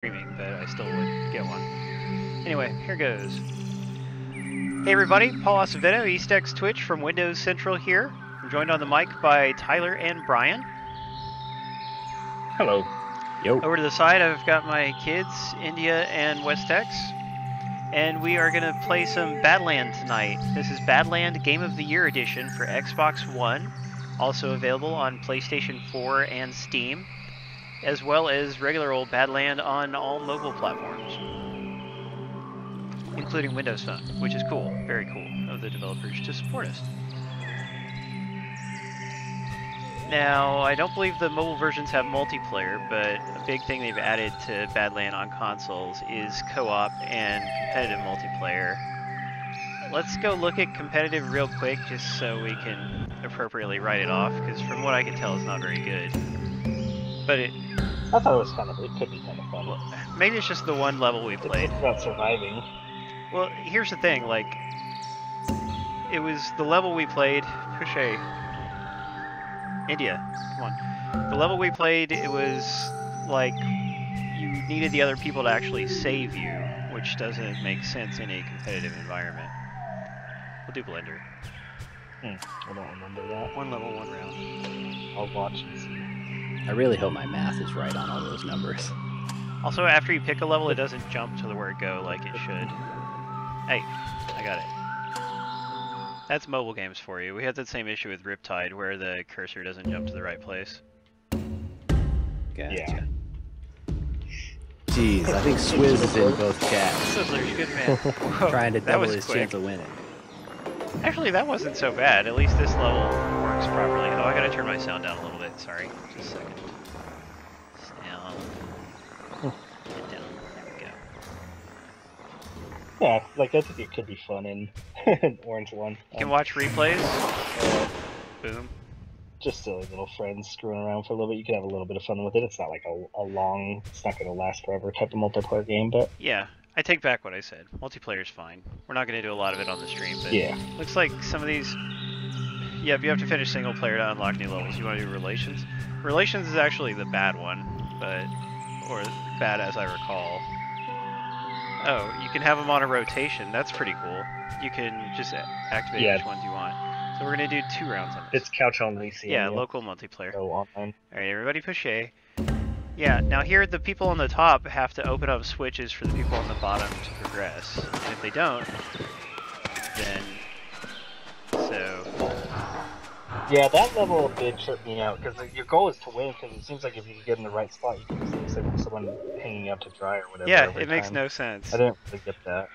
streaming, but I still would get one. Anyway, here goes. Hey everybody, Paul Acevedo, EastX Twitch from Windows Central here. I'm joined on the mic by Tyler and Brian. Hello. Yo. Over to the side, I've got my kids, India and Westex, and we are going to play some Badland tonight. This is Badland Game of the Year Edition for Xbox One, also available on PlayStation 4 and Steam, as well as regular old Badland on all mobile platforms, including Windows Phone, which is cool, very cool of the developers to support us. Now, I don't believe the mobile versions have multiplayer, but a big thing they've added to Badland on consoles is co-op and competitive multiplayer. Let's go look at competitive real quick, just so we can appropriately write it off, because from what I can tell, it's not very good. But I thought it could be kind of fun. Well, maybe it's just the one level we played. It's about surviving. Well, here's the thing, like, it was the level we played, push A. India, come on. The level we played, it was like you needed the other people to actually save you, which doesn't make sense in a competitive environment. We'll do Blender. I don't remember that. One level, one round. I'll watch and see. I really hope my math is right on all those numbers. Also, after you pick a level, it doesn't jump to the where it go like it should. Hey, I got it. That's mobile games for you. We had that same issue with Riptide, where the cursor doesn't jump to the right place. Gotcha. Yeah. Jeez, I think Swizz is in both chats. Sizzler's good man. Whoa, Trying to double was his quick. chance of winning. Actually, that wasn't so bad. At least this level works properly. Oh, I gotta turn my sound down a little bit. Sorry. Just a second. Sound. Get down. There we go. Yeah, like I think it could be fun in Orange One. You can watch replays. Boom. Just silly little friends screwing around for a little bit. You can have a little bit of fun with it. It's not like a long, it's not going to last forever type of multiplayer game, but Yeah, I take back what I said. Multiplayer's fine. We're not gonna do a lot of it on the stream, but yeah. looks like some of these. Yeah, if you have to finish single player to unlock new levels, you want to do Relations. Relations is actually the bad one, but or bad as I recall. Oh, you can have them on a rotation. That's pretty cool. You can just activate which ones you want. So we're gonna do 2 rounds on this. It's couch only. Yeah, local multiplayer. So online. All right, everybody push A. Yeah, now here the people on the top have to open up switches for the people on the bottom to progress. And if they don't, then so. Yeah, that level did trip me out, because your goal is to win, because it seems like if you can get in the right spot, you can just leave someone hanging out to dry or whatever. Yeah, it makes no sense. I didn't really get that.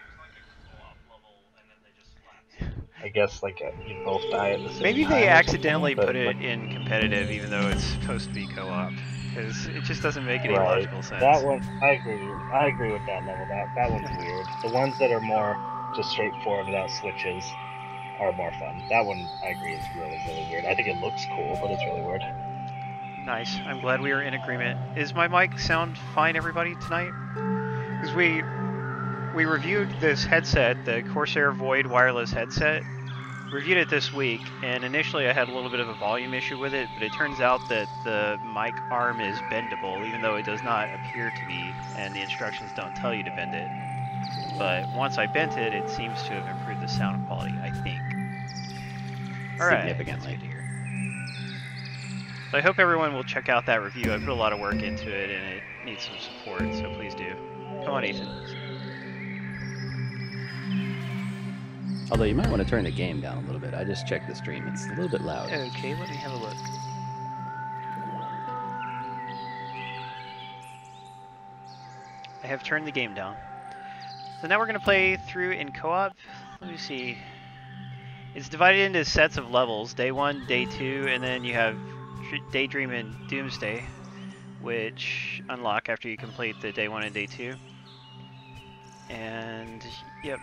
I guess like you both die at the same time. Maybe they accidentally put it in competitive, even though it's supposed to be co-op, because it just doesn't make any logical sense. That one, I agree with that level. That one's weird. The ones that are more just straightforward without switches are more fun. That one, I agree, is really, really weird. I think it looks cool, but it's really weird. Nice. I'm glad we are in agreement. Is my mic sound fine, everybody, tonight? Because we reviewed this headset, the Corsair Void wireless headset. Reviewed it this week, and initially I had a little bit of a volume issue with it, but it turns out that the mic arm is bendable, even though it does not appear to be, and the instructions don't tell you to bend it. But once I bent it, it seems to have improved the sound quality, I think. Alright. Significantly. So I hope everyone will check out that review. I put a lot of work into it, and it needs some support, so please do. Come on, Ethan. Although you might want to turn the game down a little bit. I just checked the stream. It's a little bit loud. Okay, let me have a look. I have turned the game down. So now we're going to play through in co-op. Let me see. It's divided into sets of levels. Day 1, Day 2, and then you have Daydream and Doomsday, which unlock after you complete the Day 1 and Day 2. And, yep.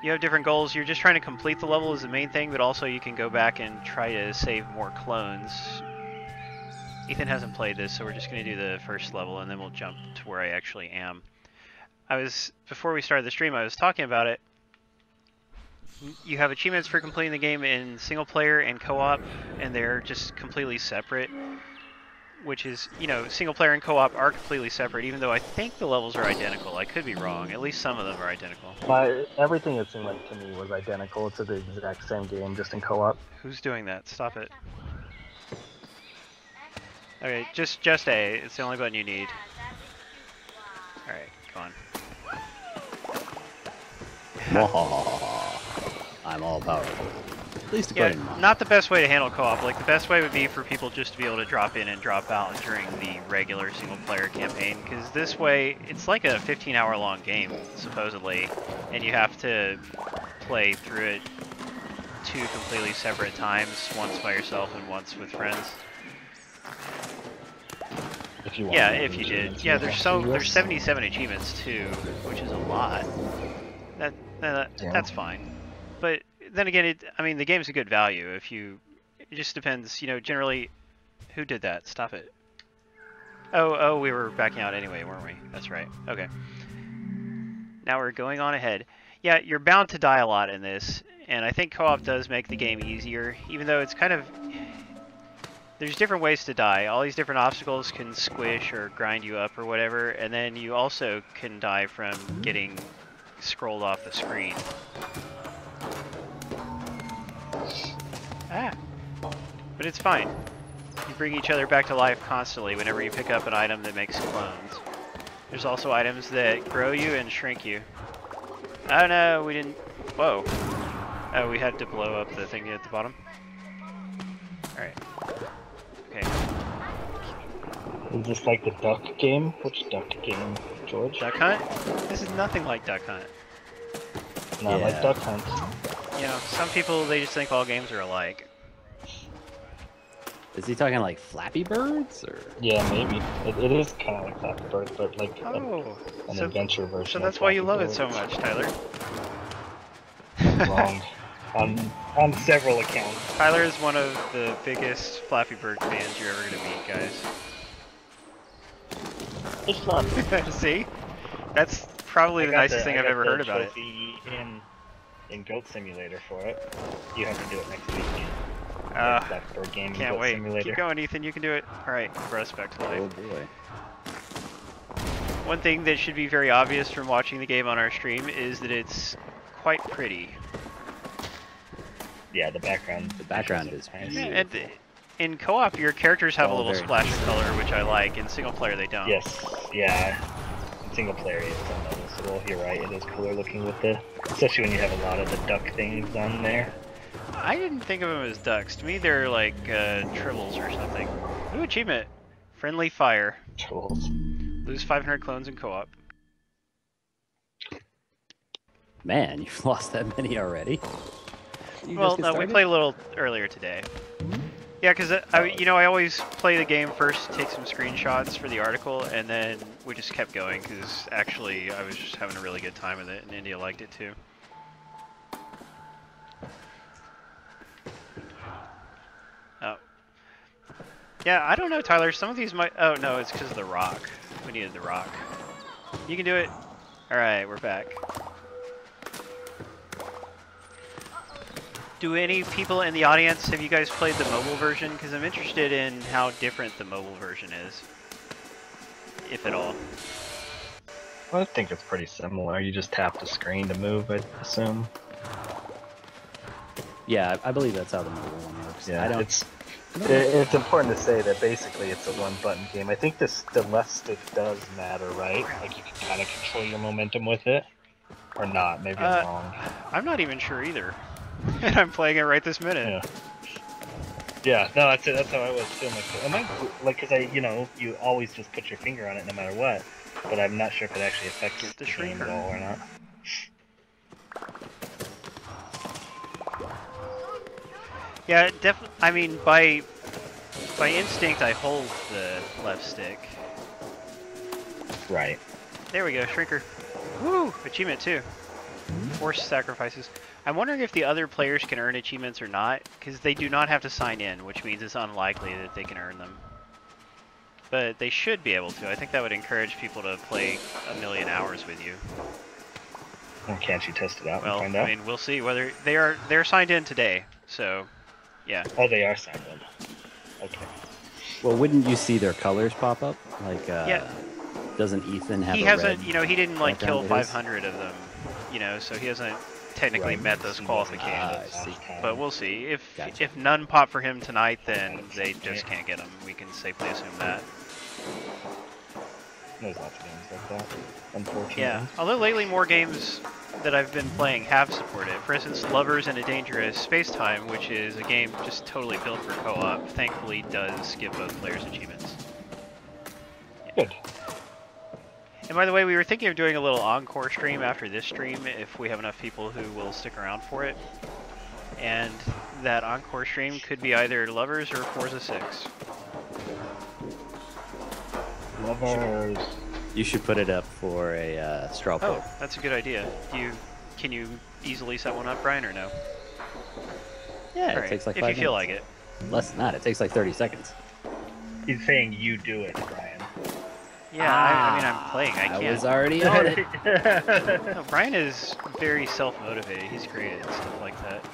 You have different goals. You're just trying to complete the level is the main thing, but also you can go back and try to save more clones. Ethan hasn't played this, so we're just going to do the first level, and then we'll jump to where I actually am. Before we started the stream, I was talking about it. You have achievements for completing the game in single player and co-op, and they're just completely separate. which is, you know, single player and co-op are completely separate, even though I think the levels are identical. I could be wrong. At least some of them are identical. Everything it seemed like to me was identical to the exact same game, just in co-op. Who's doing that? Stop it. Okay, just A. It's the only button you need. Alright, come on. I'm all powerful. At least Yeah, not the best way to handle co-op. Like, the best way would be for people just to be able to drop in and drop out during the regular single-player campaign, because this way, it's like a 15-hour-long game, supposedly, and you have to play through it 2 completely separate times, once by yourself and once with friends. If you want. Yeah, if you did. Yeah, there's 77 achievements too, which is a lot. That's fine. But then again, I mean, the game's a good value. It just depends, you know, generally, who did that? Stop it. Oh, we were backing out anyway, weren't we? That's right. Okay. Now we're going on ahead. Yeah, you're bound to die a lot in this, and I think co-op does make the game easier, even though it's kind of... There's different ways to die. All these different obstacles can squish or grind you up or whatever, and then you also can die from getting scrolled off the screen. Ah. But it's fine. You bring each other back to life constantly whenever you pick up an item that makes clones. There's also items that grow you and shrink you. Oh no, we didn't... Whoa. Oh, we had to blow up the thing at the bottom? Alright. Okay. Is this like the duck game? Which duck game, George? Duck Hunt? This is nothing like Duck Hunt. Not like Duck Hunt. You know, some people, they just think all games are alike. Is he talking like Flappy Birds, or? Yeah, maybe. It is kind of like Flappy Bird, but like an adventure version. So that's why you love it so much, Tyler. Wrong. On several accounts. Tyler is one of the biggest Flappy Bird fans you're ever gonna meet, guys. It's fun. See? That's probably the nicest thing I've ever heard about it. In Goat Simulator for it. You have to do it next week. Flappy Bird game. Can't Goat wait. Simulator. Keep going, Ethan. You can do it. Alright, respect to life. Oh boy. One thing that should be very obvious from watching the game on our stream is that it's quite pretty. Yeah, the background. The background is nice. And in co-op, your characters have a little splash of color, which I like. In single player, they don't. Yes. Yeah. In single player, it's unnoticeable. You're right. It is cooler looking with the, especially when you have a lot of the duck things on there. I didn't think of them as ducks. To me, they're like tribbles or something. Ooh, achievement. Friendly fire. Trolls. Lose 500 clones in co-op. Man, you've lost that many already. Well, no, we played a little earlier today. Yeah, because I always play the game first, take some screenshots for the article, and then we just kept going because actually I was just having a really good time with it, and India liked it too. Oh. Yeah, I don't know, Tyler. Some of these might... Oh, no, it's because of the rock. We needed the rock. You can do it. Alright, we're back. Do any people in the audience, have you guys played the mobile version? Because I'm interested in how different the mobile version is. If at all. Well, I think it's pretty similar. You just tap the screen to move, I assume. Yeah, I believe that's how the mobile one works. Yeah, it's important to say that basically it's a one-button game. I think the left stick does matter, right? Like you can kind of control your momentum with it, or not? Maybe I'm wrong. I'm not even sure either, and I'm playing it right this minute. Yeah. Yeah. No, that's it. That's how I was feeling. Am I like because you always just put your finger on it no matter what, but I'm not sure if it actually affects the game at all or not. Yeah, definitely. I mean, by instinct, I hold the left stick. Right. There we go, Shrinker. Woo! Achievement too. Forced sacrifices. I'm wondering if the other players can earn achievements or not, because they do not have to sign in, which means it's unlikely that they can earn them. But they should be able to. I think that would encourage people to play 1,000,000 hours with you. Well, can't you test it out Well, and find out? I mean, we'll see whether they're signed in today, so yeah. Oh, they are signed in. Okay. Well, wouldn't you see their colors pop up? Like, Yeah. doesn't Ethan have He a hasn't, red you know, he didn't like kill background to his? 500 of them, you know, so he hasn't technically Right. met those qualifications. I see. But we'll see. Gotcha. If none pop for him tonight, then they just can't get him. We can safely assume that. There's lots of games like that, unfortunately. Yeah, although lately more games that I've been playing have supported. For instance, Lovers in a Dangerous Space-Time, which is a game just totally built for co-op, thankfully does give both players achievements. Good. And by the way, we were thinking of doing a little encore stream after this stream if we have enough people who will stick around for it. And that encore stream could be either Lovers or Forza 6. Lovers. You should put it up for a straw poll. Oh, that's a good idea. Can you easily set one up, Brian, or no? Yeah, it Alright, takes like 5 if you minutes. feel like it. Less than that. It takes like 30 seconds. He's saying you do it, Brian. Yeah, I mean, I'm playing. I I can't. was already on it. No, Brian is very self-motivated. He's great at stuff like that.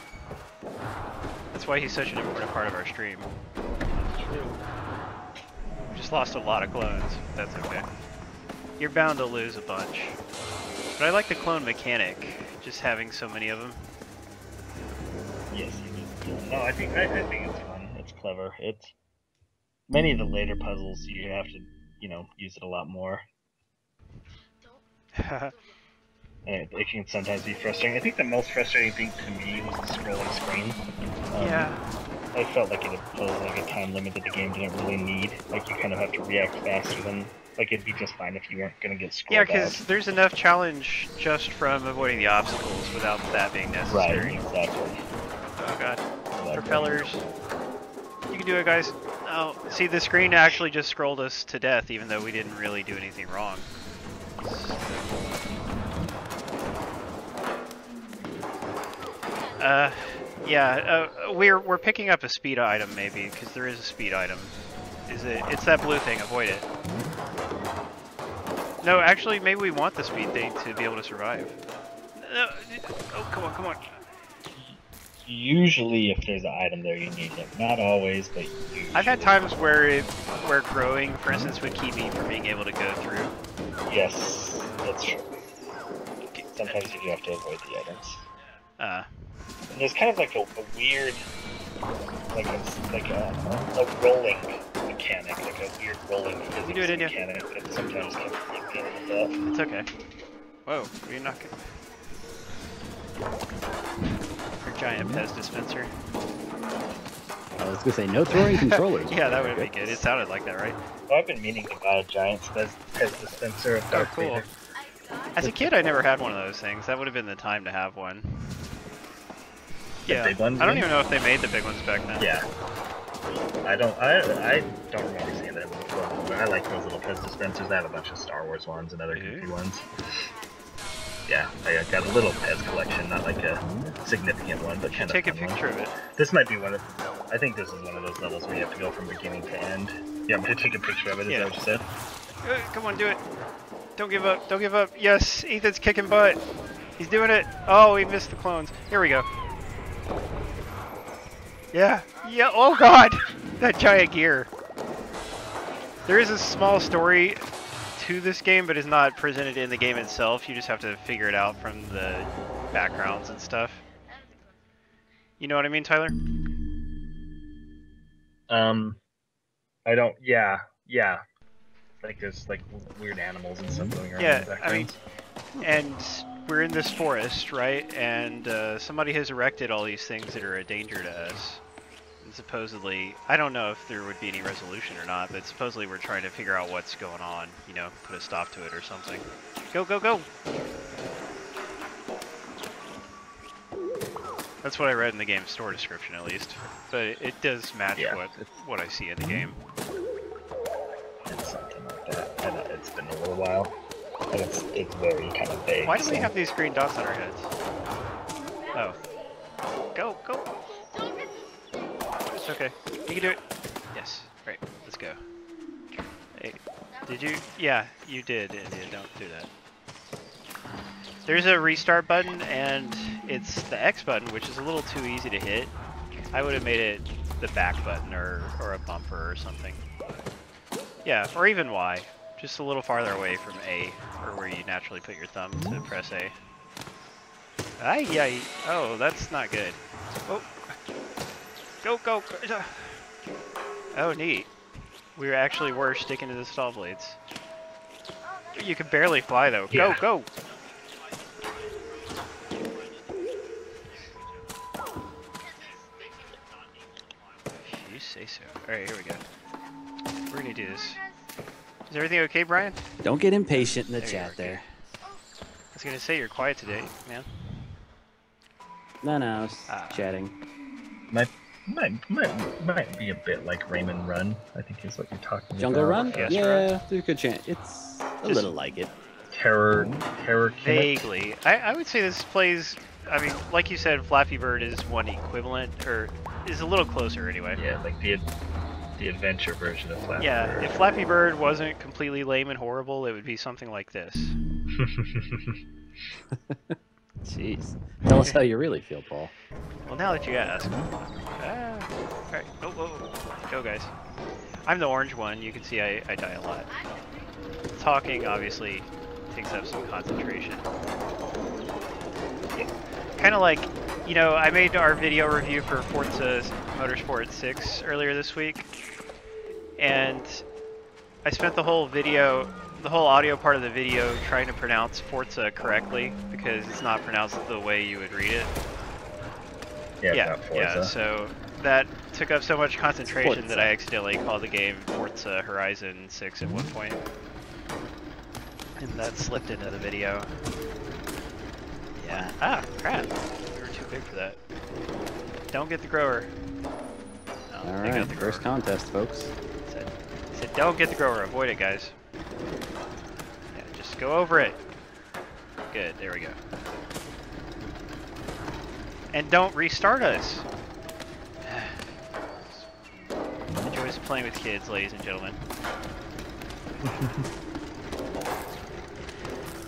That's why he's such an important part of our stream. We just lost a lot of clones. That's okay. You're bound to lose a bunch. But I like the clone mechanic, just having so many of them. Yes, you do. No, I think it's fun. It's clever. It's many of the later puzzles you have to, you know, use it a lot more. And it can sometimes be frustrating. I think the most frustrating thing to me was the scrolling screen. Yeah. I felt like it imposed like a time limit that the game didn't really need. Like you kind of have to react faster than. Like it'd be just fine if you weren't gonna get scrolled Yeah, out. because there's enough challenge just from avoiding the obstacles without that being necessary. Right, exactly. Oh god. Exactly. Propellers. You can do it, guys. Oh, see, the screen actually just scrolled us to death, even though we didn't really do anything wrong. Yeah, we're picking up a speed item maybe, because there is a speed item. It's that blue thing, avoid it. No, actually, maybe we want the speed thing to be able to survive. No, oh, come on, come on. Usually, if there's an item there, you need it. Not always, but usually. I've had times where growing, for instance, would keep me from being able to go through. Yes, that's true. Sometimes you do have to avoid the items. And there's kind of like a weird, like a rolling mechanic, like a weird rolling physics do it, didn't you? mechanic that sometimes can be a pain in the butt. It's okay. Whoa, what are you knocking? Our giant Pez dispenser. I was gonna say no throwing controllers. Yeah, that would be good. It sounded like that, right? Oh, I've been meaning to buy a giant Pez dispenser of Oh, Darth cool. Vader. As a kid, I never had one of those things. That would have been the time to have one. The Yeah, big ones, I don't you even know if they made the big ones back then. Yeah. I don't remember seeing them before, but I like those little Pez dispensers. I have a bunch of Star Wars ones and other goofy ones. Yeah, I got a little Pez collection, not like a significant one, but kind of Take a fun one. picture of it. This might be one of, I think this is one of those levels where you have to go from beginning to end. Yeah, I'm gonna take a picture of it, is Yeah. that what you said? Come on, do it. Don't give up. Don't give up. Yes, Ethan's kicking butt. He's doing it. Oh, he missed the clones. Here we go. Yeah. Yeah. Oh, God. That giant gear. There is a small story to this game, but it's not presented in the game itself. You just have to figure it out from the backgrounds and stuff. You know what I mean, Tyler? I don't, yeah. Like there's like weird animals and stuff going around in the Yeah, background. I mean, and we're in this forest, right? And somebody has erected all these things that are a danger to us. And supposedly, I don't know if there would be any resolution or not, but supposedly we're trying to figure out what's going on, you know, put a stop to it or something. Go, go, go! That's what I read in the game's store description, at least. But it does match what I see in the game. It's something like that. I know it's been a little while. And it's very kind of vague. Why do we have these green dots on our heads? Oh. Go, go! It's okay. You can do it. Yes. Right. Let's go. Hey, did you? Yeah, you did, India. Don't do that. There's a restart button, and it's the X button, which is a little too easy to hit. I would have made it the back button or a bumper or something. Yeah, or even Y. Just a little farther away from A, or where you naturally put your thumb to press A. Ay. Oh, that's not good. Oh. Go. Oh, neat. We actually were sticking to the stall blades. You can barely fly, though. Yeah. Go! You say so. Alright, here we go. We're gonna do this. Is everything okay, Brian? Don't get impatient in the There you chat are, there. I was gonna say you're quiet today, man. No, I was chatting. Might be a bit like Raymond Run, I think is what you're talking Jungle about. Run? Yes, Yeah, Run. there's a good chance. It's a Just little like it. Terror Vaguely. I would say this plays, I mean, like you said, Flappy Bird is one equivalent, or is a little closer anyway. Yeah, like the adventure version of Flappy Yeah, Bird. if Flappy Bird wasn't completely lame and horrible, it would be something like this. Jeez. Tell us how you really feel, Paul. Well, now that you ask. Alright, whoa. Go, guys. I'm the orange one. You can see I die a lot. Talking, obviously, takes up some concentration. Kind of like, you know, I made our video review for Forza Motorsport 6 earlier this week, and I spent the whole audio part of the video trying to pronounce Forza correctly, because it's not pronounced the way you would read it. Yeah, so that took up so much concentration that I accidentally called the game Forza Horizon 6 at one point. And that slipped into the video. Yeah. Ah, crap. We were too big for that. Don't get the grower. No, Alright, first contest, folks. Said don't get the grower. Avoid it, guys. Yeah, just go over it. Good, there we go. And don't restart us. The joys of playing with kids, ladies and gentlemen.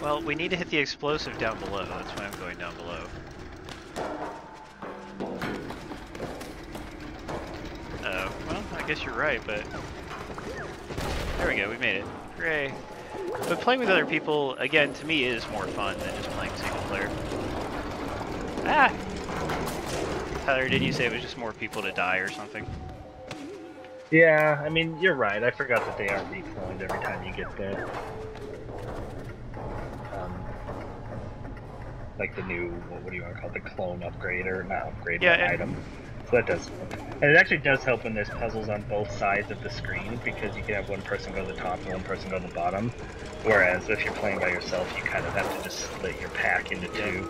Well, we need to hit the explosive down below. That's why I'm going down below. Oh, well, I guess you're right, but... There we go, we made it. Hooray. But playing with other people, again, to me is more fun than just playing single player. Ah! Tyler, didn't you say it was just more people to die or something? Yeah, I mean, you're right. I forgot that they are recloned every time you get there. Like the new, what do you want to call it, the clone upgrade, or not upgrade, but item. So that does, and it actually does help when there's puzzles on both sides of the screen, because you can have one person go to the top and one person go to the bottom. Whereas if you're playing by yourself, you kind of have to just split your pack into two.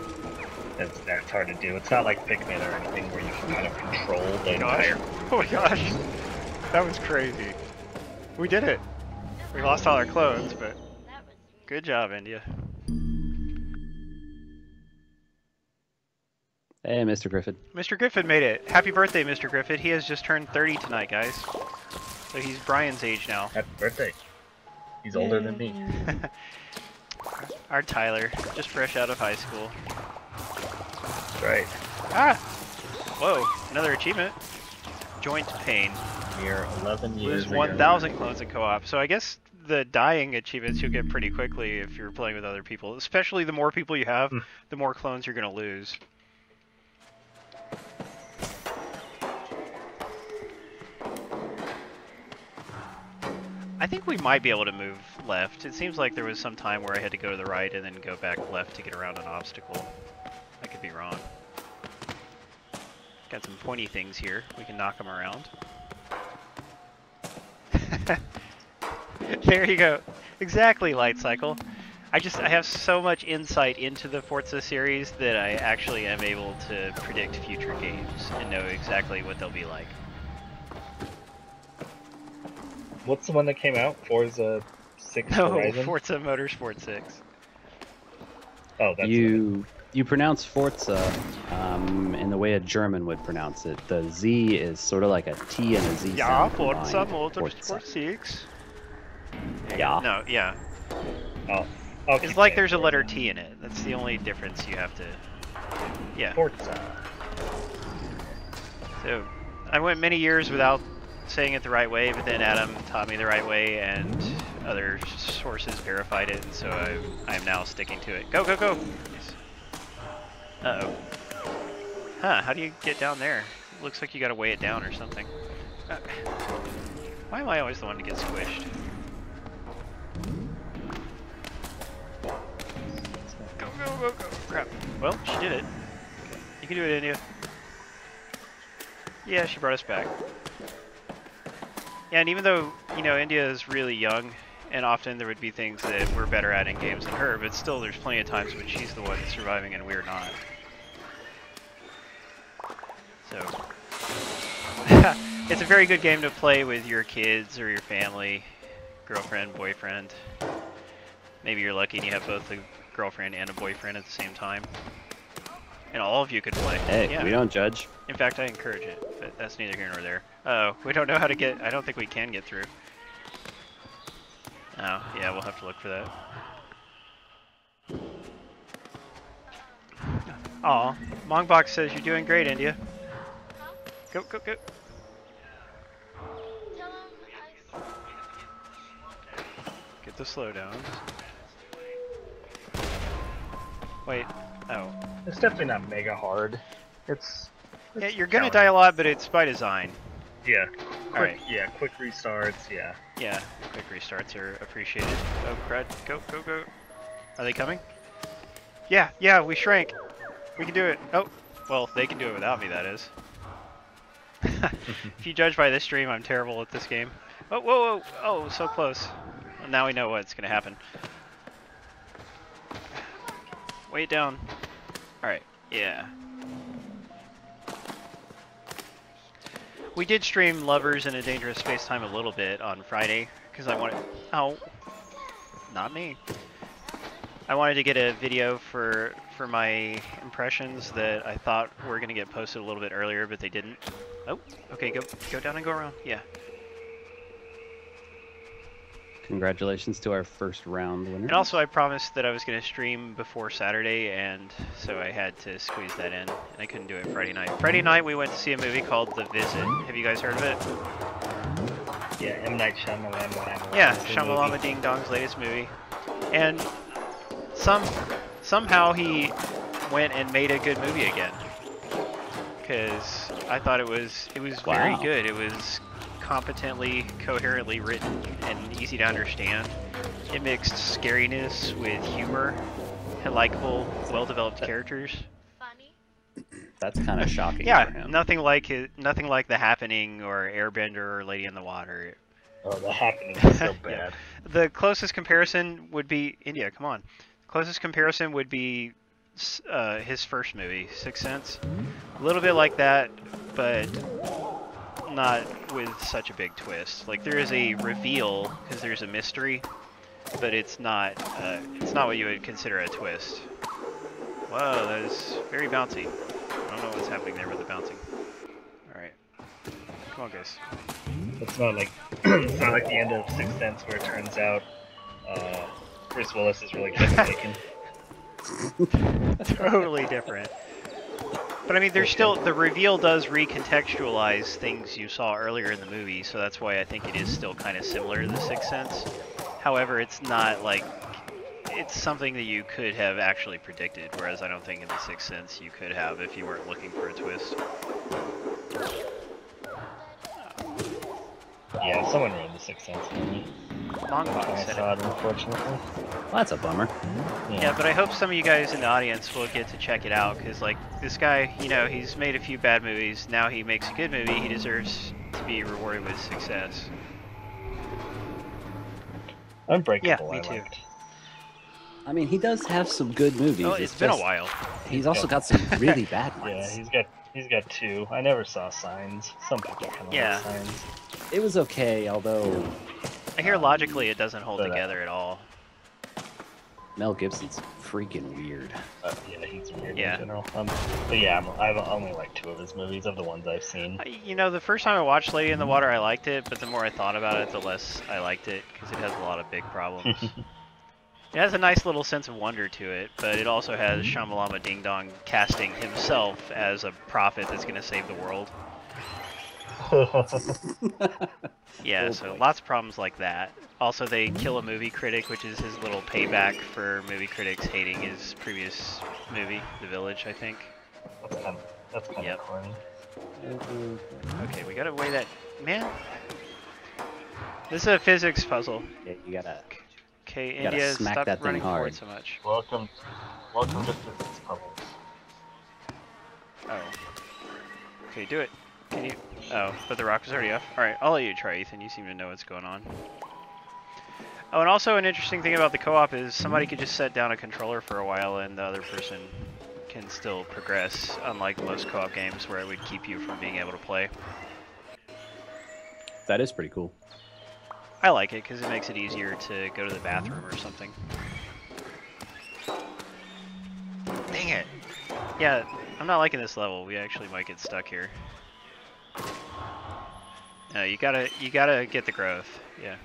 That's hard to do. It's not like Pikmin or anything where you can kind of control the entire... Oh my gosh, that was crazy. We did it. We lost all our clones, but good job, India. Hey, Mr. Griffin. Mr. Griffin made it. Happy birthday, Mr. Griffin. He has just turned 30 tonight, guys. So he's Brian's age now. Happy birthday. He's older than me. Our Tyler, just fresh out of high school. That's right. Ah! Whoa, another achievement. Joint pain. Mere 11 years Lose 1,000 clones in co-op. So I guess the dying achievements you'll get pretty quickly if you're playing with other people. Especially the more people you have, the more clones you're going to lose. I think we might be able to move left. It seems like there was some time where I had to go to the right and then go back left to get around an obstacle. I could be wrong. Got some pointy things here. We can knock them around. There you go. Exactly, Light Cycle. I have so much insight into the Forza series that I actually am able to predict future games and know exactly what they'll be like. What's the one that came out? Forza 6 Horizon? Forza Motorsport 6. Oh, that's You pronounce Forza in the way a German would pronounce it. The Z is sort of like a T and a Z Yeah, sound Forza combined. Motorsport 6. Yeah. No, yeah. Oh, It's like there's a letter T in it. That's the only difference you have to... Yeah. Forza. So, I went many years without saying it the right way, but then Adam taught me the right way, and other sources verified it, and so I am now sticking to it. Go, go, go! Uh-oh. Huh, how do you get down there? It looks like you gotta weigh it down or something. Why am I always the one to get squished? Go, go, go, go! Crap. Well, she did it. You can do it, India. Yeah, she brought us back. Yeah, and even though, you know, India is really young, and often there would be things that we're better at in games than her, but still there's plenty of times when she's the one surviving and we're not. So, it's a very good game to play with your kids or your family, girlfriend, boyfriend. Maybe you're lucky and you have both a girlfriend and a boyfriend at the same time. And all of you could play. Hey, yeah. we don't judge. In fact, I encourage it, but that's neither here nor there. Oh, we don't know how to get... I don't think we can get through. Oh, yeah, we'll have to look for that. Aw, Mongbox says you're doing great, India. Go, go, go. Get the slowdowns. Wait, oh. It's definitely not mega hard. Yeah, you're gonna die a lot, but it's by design. Yeah. Alright. Yeah, quick restarts, yeah. Yeah, quick restarts are appreciated. Oh, crud. Go, go, go. Are they coming? Yeah, yeah, we shrank. We can do it. Oh, well, they can do it without me, that is. If you judge by this stream, I'm terrible at this game. Oh, whoa, whoa. Oh, so close. Well, now we know what's gonna happen. Weigh it down. Alright, yeah. We did stream Lovers in a Dangerous Space-Time a little bit on Friday, because I wanted... Oh. Not me. I wanted to get a video for my impressions that I thought were going to get posted a little bit earlier, but they didn't. Oh, okay, go down and go around. Yeah. Congratulations to our first round winner. And also I promised that I was going to stream before Saturday, and so I had to squeeze that in, and I couldn't do it Friday night. Friday night we went to see a movie called The Visit. Have you guys heard of it? Yeah, M. Night Shyamalan. Yeah, Shyamalama Ding Dong's latest movie. And somehow he went and made a good movie again. Because I thought it was very good. It was competently, coherently written, and easy to understand. It mixed scariness with humor, and likable, well-developed characters. Funny. That's kind of shocking. Yeah, for him. nothing like The Happening or Airbender or Lady in the Water. Oh, The Happening is so bad. Yeah. The closest comparison would be India. Come on. Closest comparison would be his first movie, Sixth Sense. A little bit like that, but not with such a big twist. Like, there is a reveal because there's a mystery, but it's not what you would consider a twist. Whoa, that is very bouncy. I don't know what's happening there with the bouncing. All right, come on, guys. It's not like the end of Sixth Sense where it turns out Bruce Willis is really Kevin Bacon. Totally different. But I mean, there's still, the reveal does recontextualize things you saw earlier in the movie, so that's why I think it is still kind of similar to The Sixth Sense. However, it's not like, it's something that you could have actually predicted, whereas I don't think in The Sixth Sense you could have if you weren't looking for a twist. Yeah, someone ruined The Sixth Sense for me. Mongbox I said saw it. it, unfortunately. Well, that's a bummer. Yeah, but I hope some of you guys in the audience will get to check it out, because, like, this guy, you know, he's made a few bad movies, now he makes a good movie, he deserves to be rewarded with success. Unbreakable, Yeah, me I too. liked. I mean, he does have some good movies. Oh, it's been a while. He's also got some really bad ones. Yeah, he's got two. I never saw Signs. Some people kind of Yeah. like Signs. It was okay, although I hear logically it doesn't hold But, together at all. Mel Gibson's freaking weird. Yeah, he's weird Yeah. in general. But yeah, I've only liked two of his movies of the ones I've seen. You know, the first time I watched Lady in the Water, I liked it, but the more I thought about it, the less I liked it, because it has a lot of big problems. It has a nice little sense of wonder to it, but it also has Shyamalama Ding Dong casting himself as a prophet that's going to save the world. Yeah, Oh, so boy. lots of problems like that. Also, they kill a movie critic, which is his little payback for movie critics hating his previous movie, The Village, I think. That's kind Yep. of corny. Okay, we gotta weigh that. Man, this is a physics puzzle. Yeah, you gotta Okay, gotta India, smack stop that thing running forward hard. so much. Welcome to physics puzzles. Oh. Okay, do it. Can you? Oh, but the rock is already off. All right, I'll let you try, Ethan. You seem to know what's going on. Oh, and also an interesting thing about the co-op is somebody could just set down a controller for a while and the other person can still progress, unlike most co-op games where it would keep you from being able to play. That is pretty cool. I like it because it makes it easier to go to the bathroom or something. Dang it! Yeah, I'm not liking this level. We actually might get stuck here. No, you gotta get the growth. Yeah.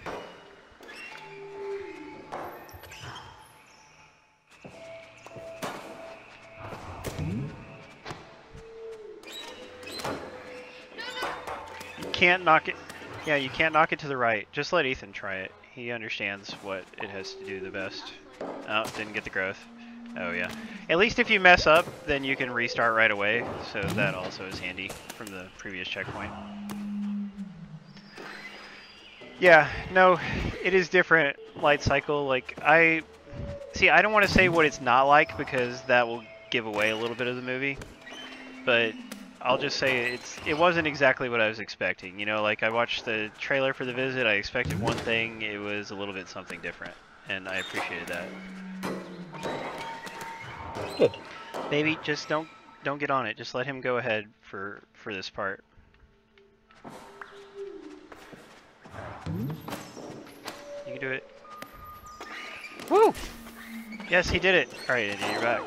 You can't knock it. Yeah, you can't knock it to the right. Just let Ethan try it. He understands what it has to do the best. Oh, didn't get the growth. Oh yeah. At least if you mess up, then you can restart right away. So that also is handy from the previous checkpoint. Yeah, no, it is different light cycle. Like I don't want to say what it's not like because that will give away a little bit of the movie. But I'll just say it wasn't exactly what I was expecting. You know, like I watched the trailer for The Visit, I expected one thing, it was a little bit something different, and I appreciated that. Good. Baby, just don't get on it. Just let him go ahead for this part. You can do it. Woo! Yes, he did it. All right, Andy, you're back.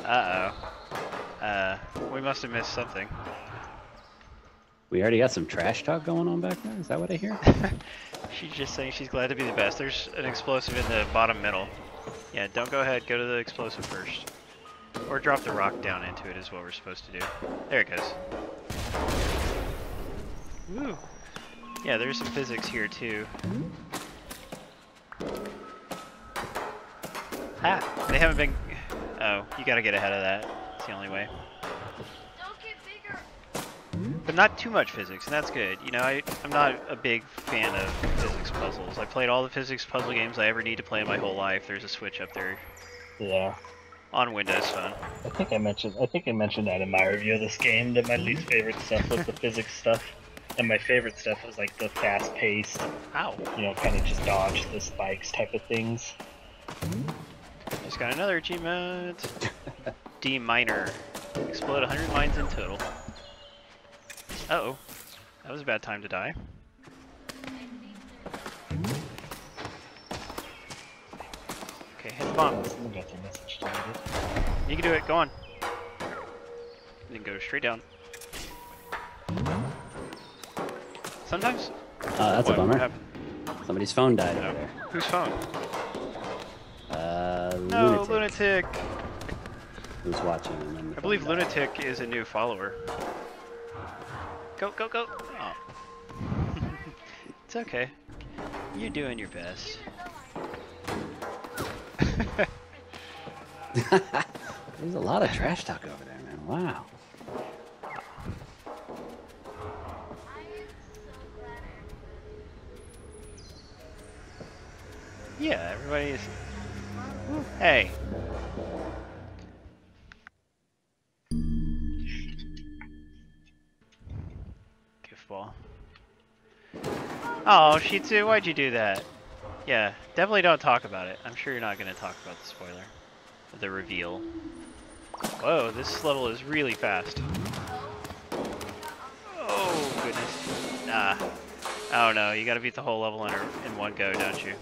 Uh-oh. We must have missed something. We already got some trash talk going on back there? Is that what I hear? She's just saying she's glad to be the best. There's an explosive in the bottom middle. Yeah, don't go ahead. Go to the explosive first. Or drop the rock down into it is what we're supposed to do. There it goes. Woo! Yeah, there's some physics here too. Ah! They haven't been... Oh, you gotta get ahead of that. It's the only way. Don't get bigger. But not too much physics, and that's good. You know, I'm not a big fan of physics puzzles. I played all the physics puzzle games I ever need to play in my whole life. There's a Switch up there Yeah. on Windows Phone. I think I mentioned that in my review of this game, that my least favorite stuff was the physics stuff. And my favorite stuff was like the fast paced, Ow! you know, kind of just dodge the spikes type of things. Just got another achievement. D minor. Explode 100 mines in total. Uh-oh. That was a bad time to die. Okay, hit the bomb. We got the message target. You can do it, go on. Then go straight down. Sometimes... That's a What bummer. happened? Somebody's phone died No. over there. Whose phone? Lunatic. No, Lunatic. Who's watching? And then the I believe phone died. Lunatic is a new follower. Go, go, go! Oh. It's okay. You're doing your best. There's a lot of trash talk over there, man. Wow. Yeah, everybody's... Hey! Goofball. Oh, Shitsu, why'd you do that? Yeah, definitely don't talk about it. I'm sure you're not going to talk about the spoiler. The reveal. Whoa, this level is really fast. Oh, goodness. Nah. Oh no, you gotta beat the whole level in one go, don't you?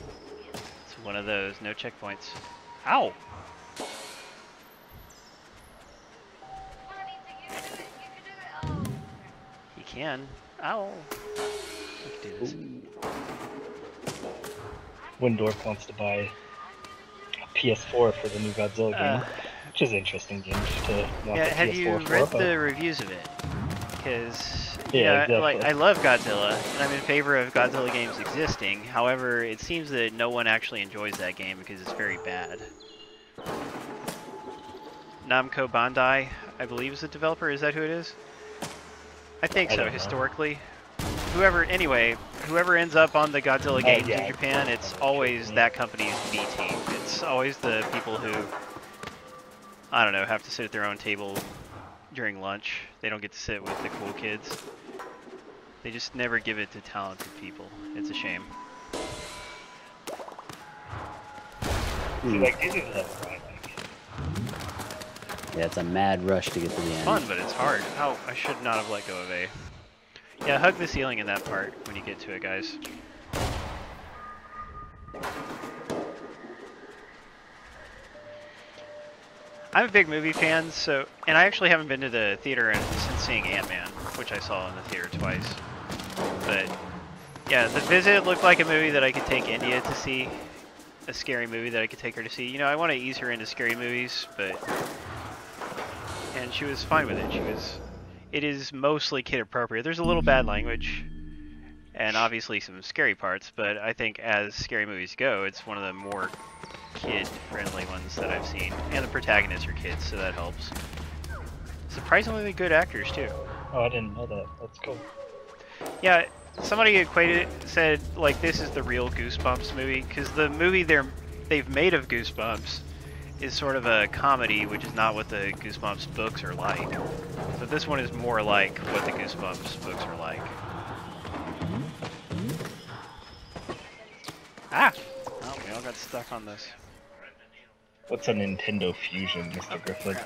It's one of those, no checkpoints. Ow! You can. Ow! You can do this. Windorf wants to buy a PS4 for the new Godzilla game. Which is interesting game to want Yeah, the have you PS4 read for, the reviews of it? Because Yeah, like exactly. I love Godzilla, and I'm in favor of Godzilla games existing. However, it seems that no one actually enjoys that game because it's very bad. Namco Bandai, I believe, is the developer. Is that who it is? I think I so. don't know. Historically, whoever ends up on the Godzilla games yeah, in Japan, it's always that company's B team. It's always the people who, I don't know, have to sit at their own table during lunch. They don't get to sit with the cool kids. They just never give it to talented people. It's a shame. See, like, these are the levels I like. Yeah, it's a mad rush to get to the It's end. fun, but it's hard. Oh, I should not have let go of A. Yeah, hug the ceiling in that part when you get to it, guys. I'm a big movie fan, and I actually haven't been to the theater since seeing Ant-Man, which I saw in the theater twice. But yeah, The Visit looked like a movie that I could take India to see, a scary movie that I could take her to see. You know, I want to ease her into scary movies, and she was fine with it. It is mostly kid appropriate. There's a little bad language, and obviously some scary parts, but I think as scary movies go, it's one of the more kid-friendly ones that I've seen. And the protagonists are kids, so that helps. Surprisingly good actors, too. Oh, I didn't know that. That's cool. Yeah, somebody said, like, this is the real Goosebumps movie, because the movie they've made of Goosebumps is sort of a comedy, which is not what the Goosebumps books are like. So this one is more like what the Goosebumps books are like. Ah! Oh, we all got stuck on this. What's a Nintendo Fusion, Mr. Griffin?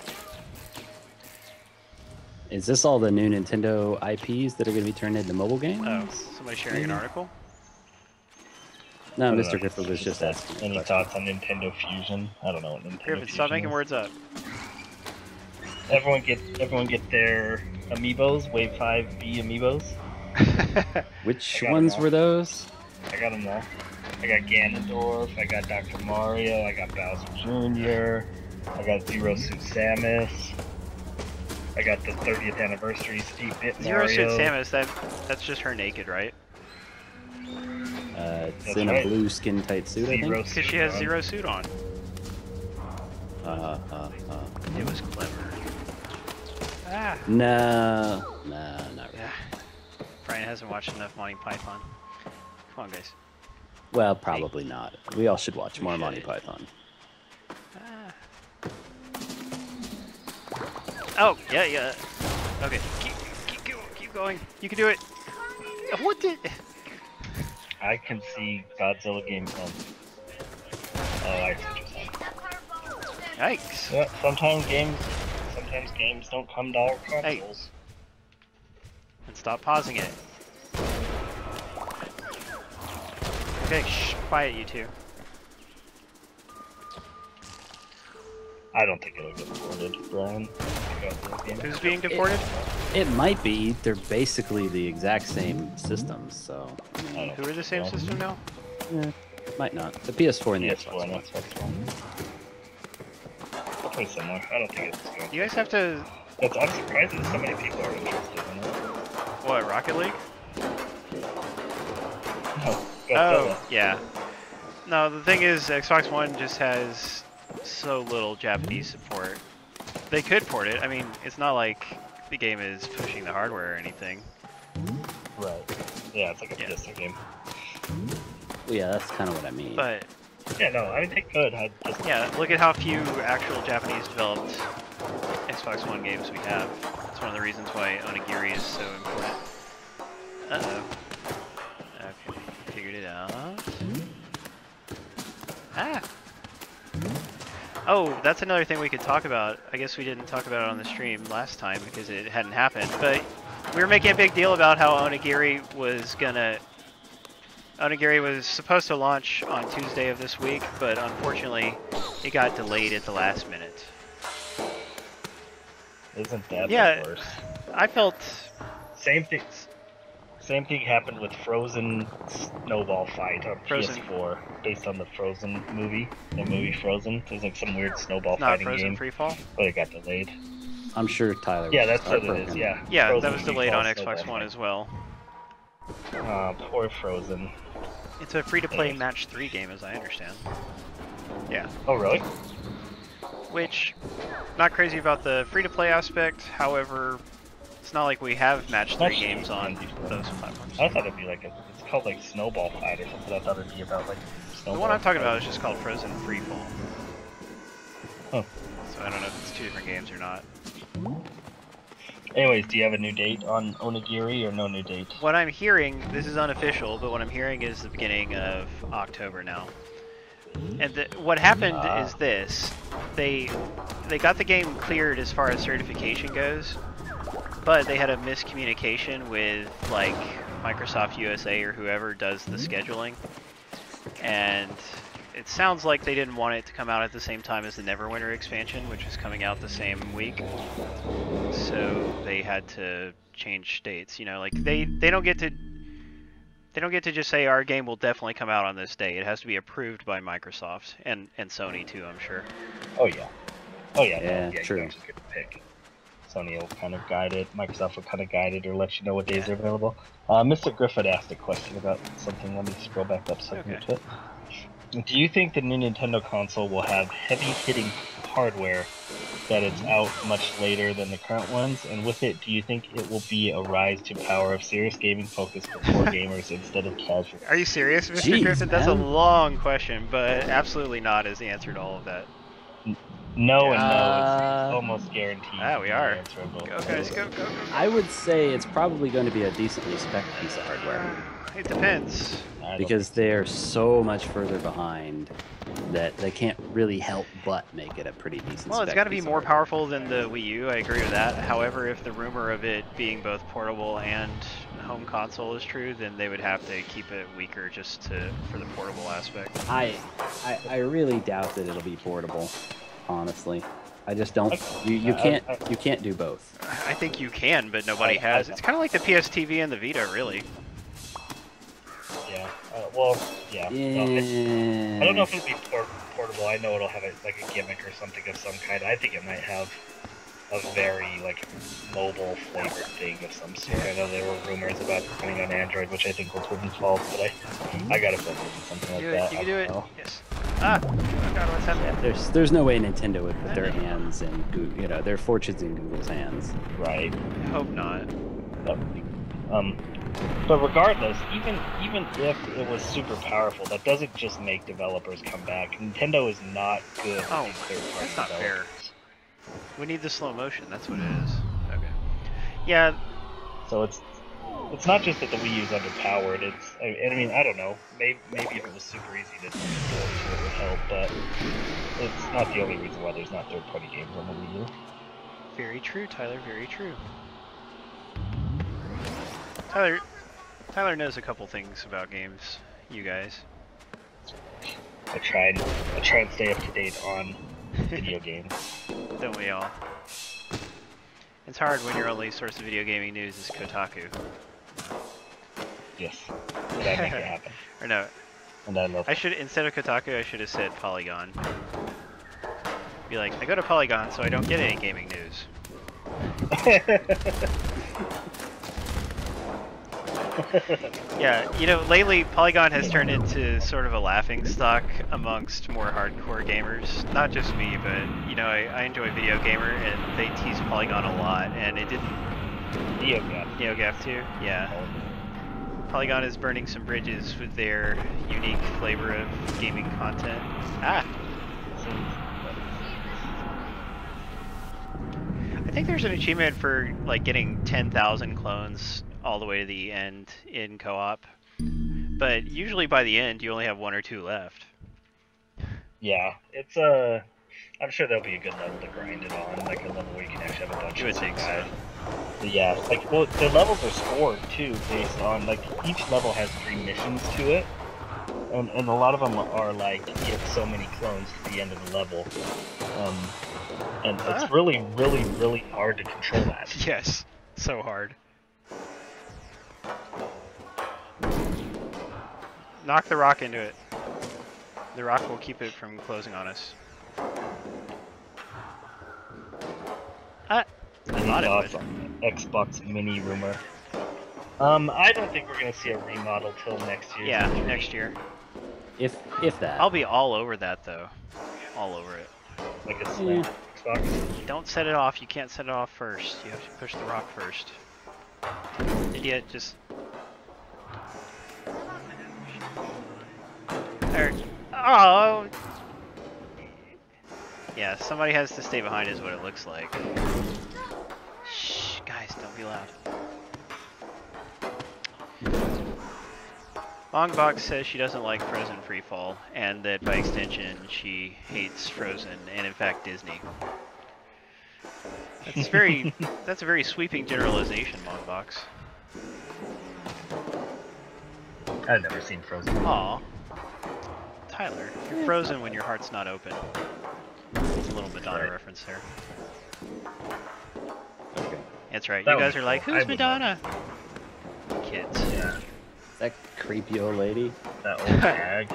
Is this all the new Nintendo IPs that are going to be turned into mobile games? Oh, somebody sharing an article? No, I don't Mr. know. Griffith was just asking. Any thoughts on Nintendo Fusion? I don't know what Nintendo Griffin, Fusion stop making is. words up. Everyone get their amiibos, Wave 5B amiibos. Which I got ones them all. were those? I got them all. I got Ganondorf, I got Dr. Mario, I got Bowser Jr., I got Zero Suit Samus, I got the 30th anniversary Steve Bit Zero Mario. Suit Samus, that's just her naked, right? It's That's in right. a blue skin tight suit, I Zero think. Because she has Zero Suit on. It was clever. Ah! No, not really. Yeah. Brian hasn't watched enough Monty Python. Come on, guys. Well, probably not. We all should watch We more should. Monty Python. Ah. Oh, yeah. Okay, keep going. You can do it. What did... I can see Godzilla game come. Oh, I see what you're saying. Yikes. Yeah, sometimes games don't come to our Hey. consoles. And stop pausing it. Okay, shh, quiet, you two. I don't think it'll get ported, Brian. Godzilla game. Who's being deported? It might be. They're basically the exact same systems, so I don't Who are the think same so. system now? might not. The PS4 and the PS4 Xbox and One. Xbox One. Pretty similar. I don't think it's going. You guys have to... I'm surprised that so many people are interested in it. What, Rocket League? No, Oh, Godzilla. yeah. No, the thing is, Xbox One just has so little Japanese support. They could port it. I mean, it's not like the game is pushing the hardware or anything. Right. Yeah, it's like a Yeah. PS game. Yeah, that's kind of what I mean. But, Yeah, no, I mean, they could. I just, yeah, look at how few actual Japanese developed Xbox One games we have. It's one of the reasons why Onigiri is so important. Uh-oh. Okay, figured it out. Ah! Oh, that's another thing we could talk about. I guess we didn't talk about it on the stream last time because it hadn't happened, but we were making a big deal about how Onigiri was supposed to launch on Tuesday of this week, but unfortunately it got delayed at the last minute. isn't that Yeah. the worst? I felt... Same thing Same thing happened with Frozen Snowball Fight on Frozen. PS4, based on the Frozen movie. The movie Frozen. There's like some weird snowball It's not fighting Frozen game, Freefall? but it got delayed. I'm sure Tyler. Yeah, was that's what it is. heartbroken. Yeah. Yeah, Frozen that was delayed Freefall on Snowball Xbox One Fight. as well. Poor Frozen. It's a free-to-play match 3 game, as I understand. Yeah. Oh, really? Which, not crazy about the free-to-play aspect. However, it's not like we have match 3 games on those platforms. I thought it'd be like it's called like Snowball Fight or something. I thought it'd be about like snowball. The one I'm talking fight. about is just called Frozen Freefall. Huh. So I don't know if it's 2 different games or not. Anyways, do you have a new date on Onigiri or no new date? What I'm hearing, this is unofficial, but what I'm hearing is the beginning of October now. And what happened is this: they got the game cleared as far as certification goes, but they had a miscommunication with like Microsoft USA or whoever does the scheduling, and it sounds like they didn't want it to come out at the same time as the Neverwinter expansion, which is coming out the same week. So they had to change dates. You know, like they don't get to just say our game will definitely come out on this day. It has to be approved by Microsoft and Sony too, I'm sure. Oh yeah. Oh yeah. Yeah, no, true. You just get to pick. Sony will kind of guide it. Microsoft will kind of guide it or let you know what days are available. Mr. Griffith asked a question about something. Let me scroll back up so I can get to it. Do you think the new Nintendo console will have heavy-hitting hardware that it's out much later than the current ones? And with it, do you think it will be a rise to power of serious gaming focus for core gamers instead of casual? Are you serious, Mr. Jeez, Griffin? That's a man. long question, but absolutely not is the answer to all of that. No and no is almost guaranteed. Ah, we are. Answer of both. Go guys, go. I would say it's probably going to be a decently spec piece of hardware It depends. I don't because think so. they're so much further behind that they can't really help but make it a pretty decent. Well, it's spec got to be piece of more hardware. powerful than the Wii U. I agree with that. However, if the rumor of it being both portable and home console is true, then they would have to keep it weaker just for the portable aspect. I really doubt that it'll be portable. Honestly, I just don't. You can't do both. I think you can, but nobody has. It's kind of like the PS TV and the Vita, really. Yeah. Well, yeah. Yeah. I don't know if it'll be portable. I know it'll have like a gimmick or something of some kind. I think it might have a very like mobile flavored thing of some sort. I know there were rumors about it coming on Android, which I think will prove false, but I gotta feel something like You that. can do I it. don't know. Yes. Ah, oh God, what's happening? Yeah, there's no way Nintendo would put their hands in their fortunes in Google's hands. Right. I hope not. But regardless, even if it was super powerful, that doesn't just make developers come back. Nintendo is not good at Oh, these third-party that's not fair. developers. We need the slow motion. That's what it is. Okay. Yeah. So it's not just that the Wii U is underpowered. I mean, I don't know. Maybe if it was super easy to do it would help, but it's not the only reason why there's not third-party games on the Wii U. Very true, Tyler. Very true. Tyler knows a couple things about games. You guys. I try and stay up to date on video games. Don't we all? It's hard when your only source of video gaming news is Kotaku. Yes, but I make it happen, Or no, and I love. I should, instead of Kotaku, I should have said Polygon. Be like, I go to Polygon so I don't get any gaming news. Yeah, you know, lately Polygon has turned into sort of a laughingstock amongst more hardcore gamers. Not just me, but, you know, I enjoy Video Gamer, and they tease Polygon a lot, and it didn't... NeoGAF too? Yeah. Polygon is burning some bridges with their unique flavor of gaming content. Ah! I think there's an achievement for, like, getting 10,000 clones all the way to the end in co-op, but usually by the end you only have 1 or 2 left. Yeah, it's I'm sure there'll be a good level to grind it on, like a level where you can actually have a bunch You of would think so. But yeah, like, well, the levels are scored too, based on, like, each level has 3 missions to it, and a lot of them are like, get so many clones to the end of the level, and it's really, really, really hard to control that. Yes, so hard. Knock the rock into it. The rock will keep it from closing on us. I thought it would. Xbox Mini rumor. I don't think we're gonna see a remodel till next year. Yeah, next year. If that. I'll be all over that though. All over it. Like a slim Xbox. Don't set it off. You can't set it off first. You have to push the rock first. Idiot, just... There. Oh! Yeah, somebody has to stay behind is what it looks like. Shh, guys, don't be loud. Longbox says she doesn't like Frozen Freefall, and that by extension she hates Frozen, and in fact Disney. That's very, that's a very sweeping generalization, Longbox. I've never seen Frozen. Aw. Tyler, you're frozen when your heart's not open. There's a little Madonna reference there. Okay. That's right, That you guys would are be like, cool. who's I would Madonna? Kids. Yeah, That creepy old lady. that old hag.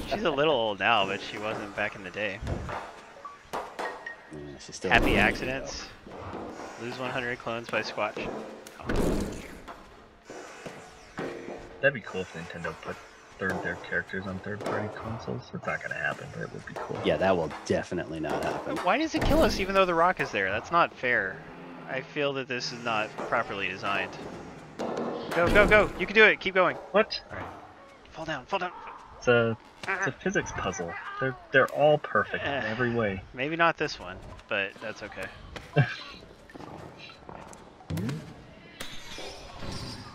She's a little old now, but she wasn't back in the day. Yeah, she's still Happy a lady, accidents. Lose 100 clones by Squatch. That'd be cool if Nintendo put their characters on third-party consoles. It's not gonna happen, but it would be cool. though. Yeah, that will definitely not happen. Why does it kill us even though the rock is there? That's not fair. I feel that this is not properly designed. Go, go, go! You can do it! Keep going! What? Alright. Fall down, fall down! It's a physics puzzle. They're all perfect in every way. Maybe not this one, but that's okay.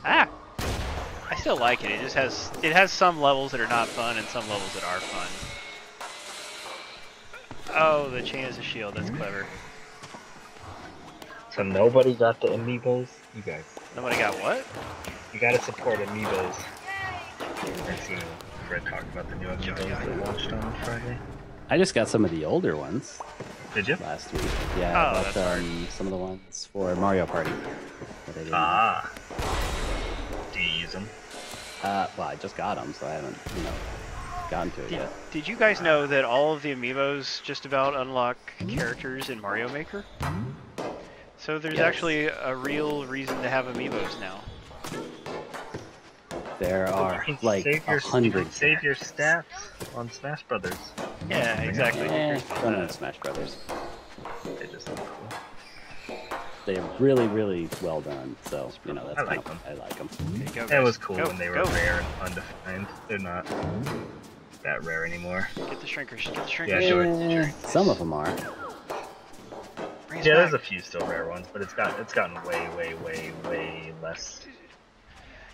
Ah! I still like it. It has some levels that are not fun and some levels that are fun. Oh, the chain is a shield. That's clever. So nobody got the amiibos? You guys. Nobody got what? You gotta support amiibos. I've seen Fred talk about the new amiibos that launched on Friday. I just got some of the older ones Did you? last week. Yeah, Oh, I that's bought some of the ones for Mario Party. That I didn't- Ah. Do you use them? well, I just got them, so I haven't, gotten to it yet. Did you guys know that all of the amiibos just about unlock characters in Mario Maker? So there's Yes. actually a real reason to have amiibos now. There are like save your 100. Save your stats on Smash Brothers. Yeah, exactly. Don't know Smash Brothers. They just look cool. They're really, really well done. So that's I like I like them. Okay, go, It guys. was cool Go, when they were go. rare and undefined. They're not that rare anymore. Get the shrinkers. Get the Yeah, shrinkers. sure. Some of them are. Bring us Yeah, there's a back. few still rare ones, but it's gotten way less.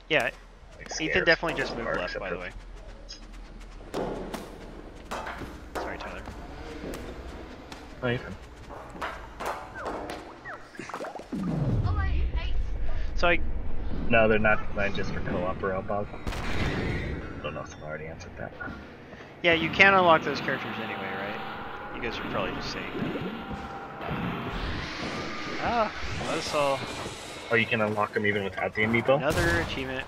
Yeah, Like, Ethan scarce definitely just so moved far, left, except by for- the way. Sorry, Tyler. Oh, you're fine. Oh, I hate. So No, they're not designed just for co-op or L-Bog. Don't know if I already answered that. yeah, you can unlock those characters anyway, right? You guys are probably just saying that. Ah, Buzzsaw. Oh, you can unlock them even without the amiibo? Another achievement.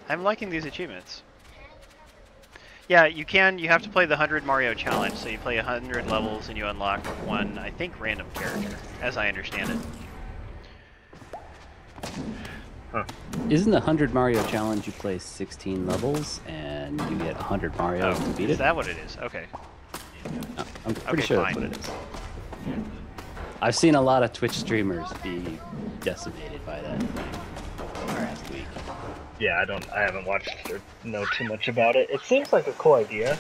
I'm liking these achievements. Yeah, you can. You have to play the 100 Mario challenge, so you play 100 levels and you unlock one, I think, random character, as I understand it. Isn't the 100 Mario challenge you play 16 levels and you get 100 Marios to beat Is it? that what it is? Okay. No, I'm pretty Okay, sure fine. that's what it is. I've seen a lot of Twitch streamers be decimated by that last week. Yeah, I haven't watched or know too much about it. It seems like a cool idea.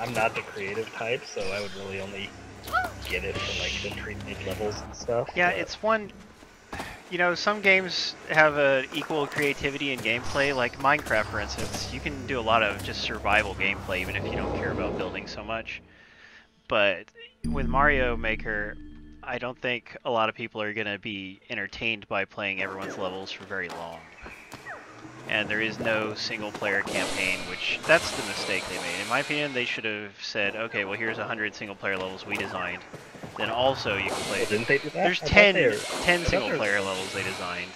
I'm not the creative type, so I would really only get it for like the pre-made levels and stuff. Yeah, but- it's one. Some games have equal creativity in gameplay. Like Minecraft, for instance, you can do a lot of just survival gameplay, even if you don't care about building so much. But with Mario Maker, I don't think a lot of people are going to be entertained by playing everyone's levels for very long. And there is no single-player campaign, which that's the mistake they made. In my opinion, they should have said, okay, well, here's 100 single-player levels we designed. Then also you can play... Well, didn't they do that? There's I thought 10 they were- I thought there was- single-player levels they designed.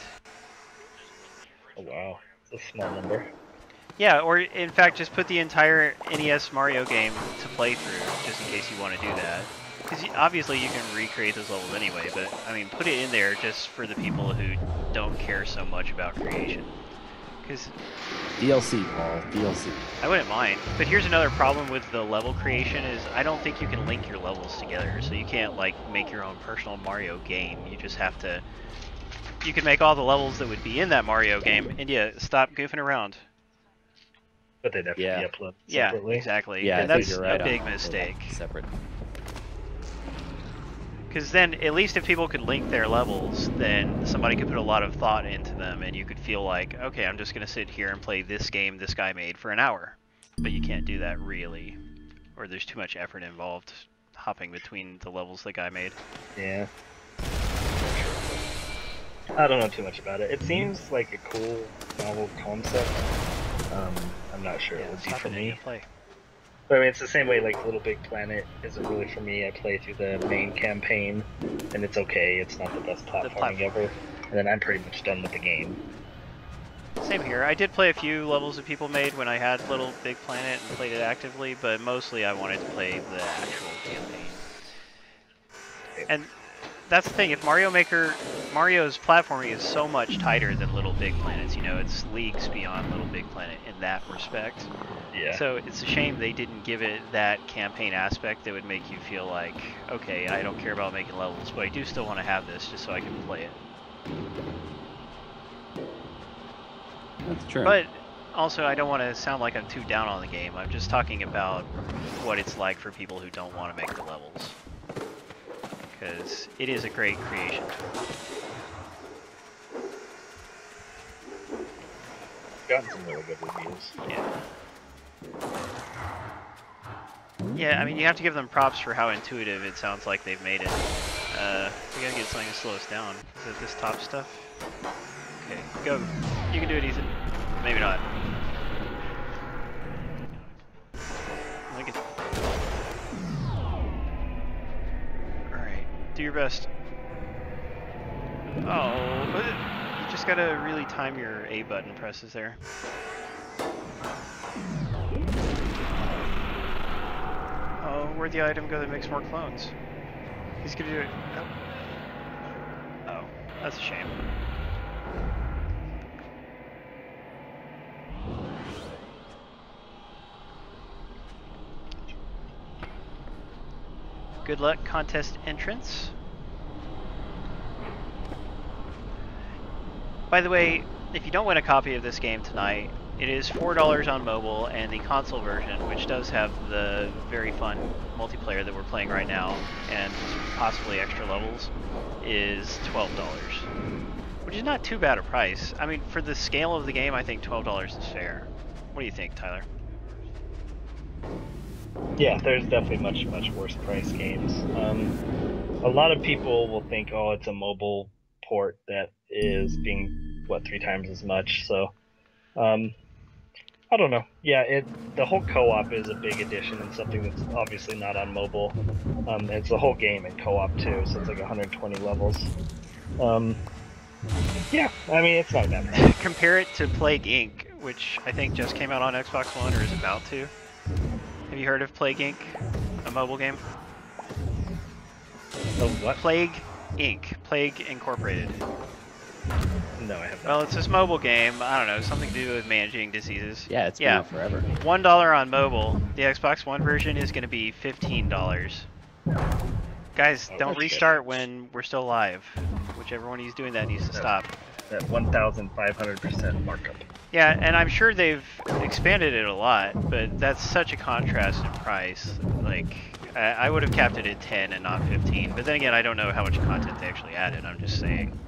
Oh wow, it's a small number. Yeah, or in fact, just put the entire NES Mario game to play through, just in case you want to do that. Because obviously you can recreate those levels anyway, but I mean, put it in there just for the people who don't care so much about creation. Because DLC, Paul, DLC. I wouldn't mind. But here's another problem with the level creation is I don't think you can link your levels together, so you can't like make your own personal Mario game. You just have to. You can make all the levels that would be in that Mario game, and yeah, stop goofing around. But they'd have to be uploaded separately. Yeah, exactly. Yeah, and I think that's you're right a on big mistake. Separate. Because then, at least if people could link their levels, then somebody could put a lot of thought into them, and you could feel like, okay, I'm just going to sit here and play this game this guy made for an hour. But you can't do that, really. Or there's too much effort involved hopping between the levels the guy made. Yeah. I don't know too much about it. It seems like a cool, novel concept. I'm not sure it would be for me. But I mean, it's the same way like Little Big Planet isn't really for me. I play through the main campaign, and it's okay. It's not the best platforming ever. And then I'm pretty much done with the game. Same here. I did play a few levels that people made when I had Little Big Planet and played it actively, but mostly I wanted to play the actual campaign. And that's the thing, if Mario's platforming is so much tighter than Little Big Planet's, you know, it's leagues beyond Little Big Planet in that respect. Yeah. So it's a shame they didn't give it that campaign aspect that would make you feel like, okay, I don't care about making levels, but I do still want to have this just so I can play it. That's true. But also, I don't want to sound like I'm too down on the game. I'm just talking about what it's like for people who don't want to make the levels. Because it is a great creation tool. Gotten some really good reviews. Yeah. Yeah, I mean, you have to give them props for how intuitive it sounds like they've made it. We gotta get something to slow us down. Is it this top stuff? Okay, go. You can do it, Ethan. Maybe not. Look at. Alright, do your best. Oh, you just gotta really time your A button presses there. Oh, where'd the item go that makes more clones? He's gonna do it. Nope. Oh, that's a shame. Good luck, contest entrants. By the way, if you don't win a copy of this game tonight, it is $4 on mobile, and the console version, which does have the very fun multiplayer that we're playing right now, and possibly extra levels, is $12. Which is not too bad a price. I mean, for the scale of the game, I think $12 is fair. What do you think, Tyler? Yeah, there's definitely much worse price games. A lot of people will think, oh, it's a mobile port that is being, what, 3 times as much, so I don't know. Yeah, the whole co-op is a big addition and something that's obviously not on mobile. It's the whole game in co-op too, so it's like 120 levels. Yeah, I mean, it's not that bad. Compare it to Plague Inc., which I think just came out on Xbox One or is about to. Have you heard of Plague Inc., a mobile game? Oh, what? Plague Inc., Plague Incorporated. No, I haven't. Well, it's this mobile game, I don't know, something to do with managing diseases. Yeah, it's been out forever. $1 on mobile. The Xbox One version is going to be $15. Guys, don't restart when we're still live. Whichever one he's doing that needs to stop. That 1,500% markup. Yeah, and I'm sure they've expanded it a lot, but that's such a contrast in price. Like, I would have capped it at 10 and not 15. But then again, I don't know how much content they actually added. I'm just saying.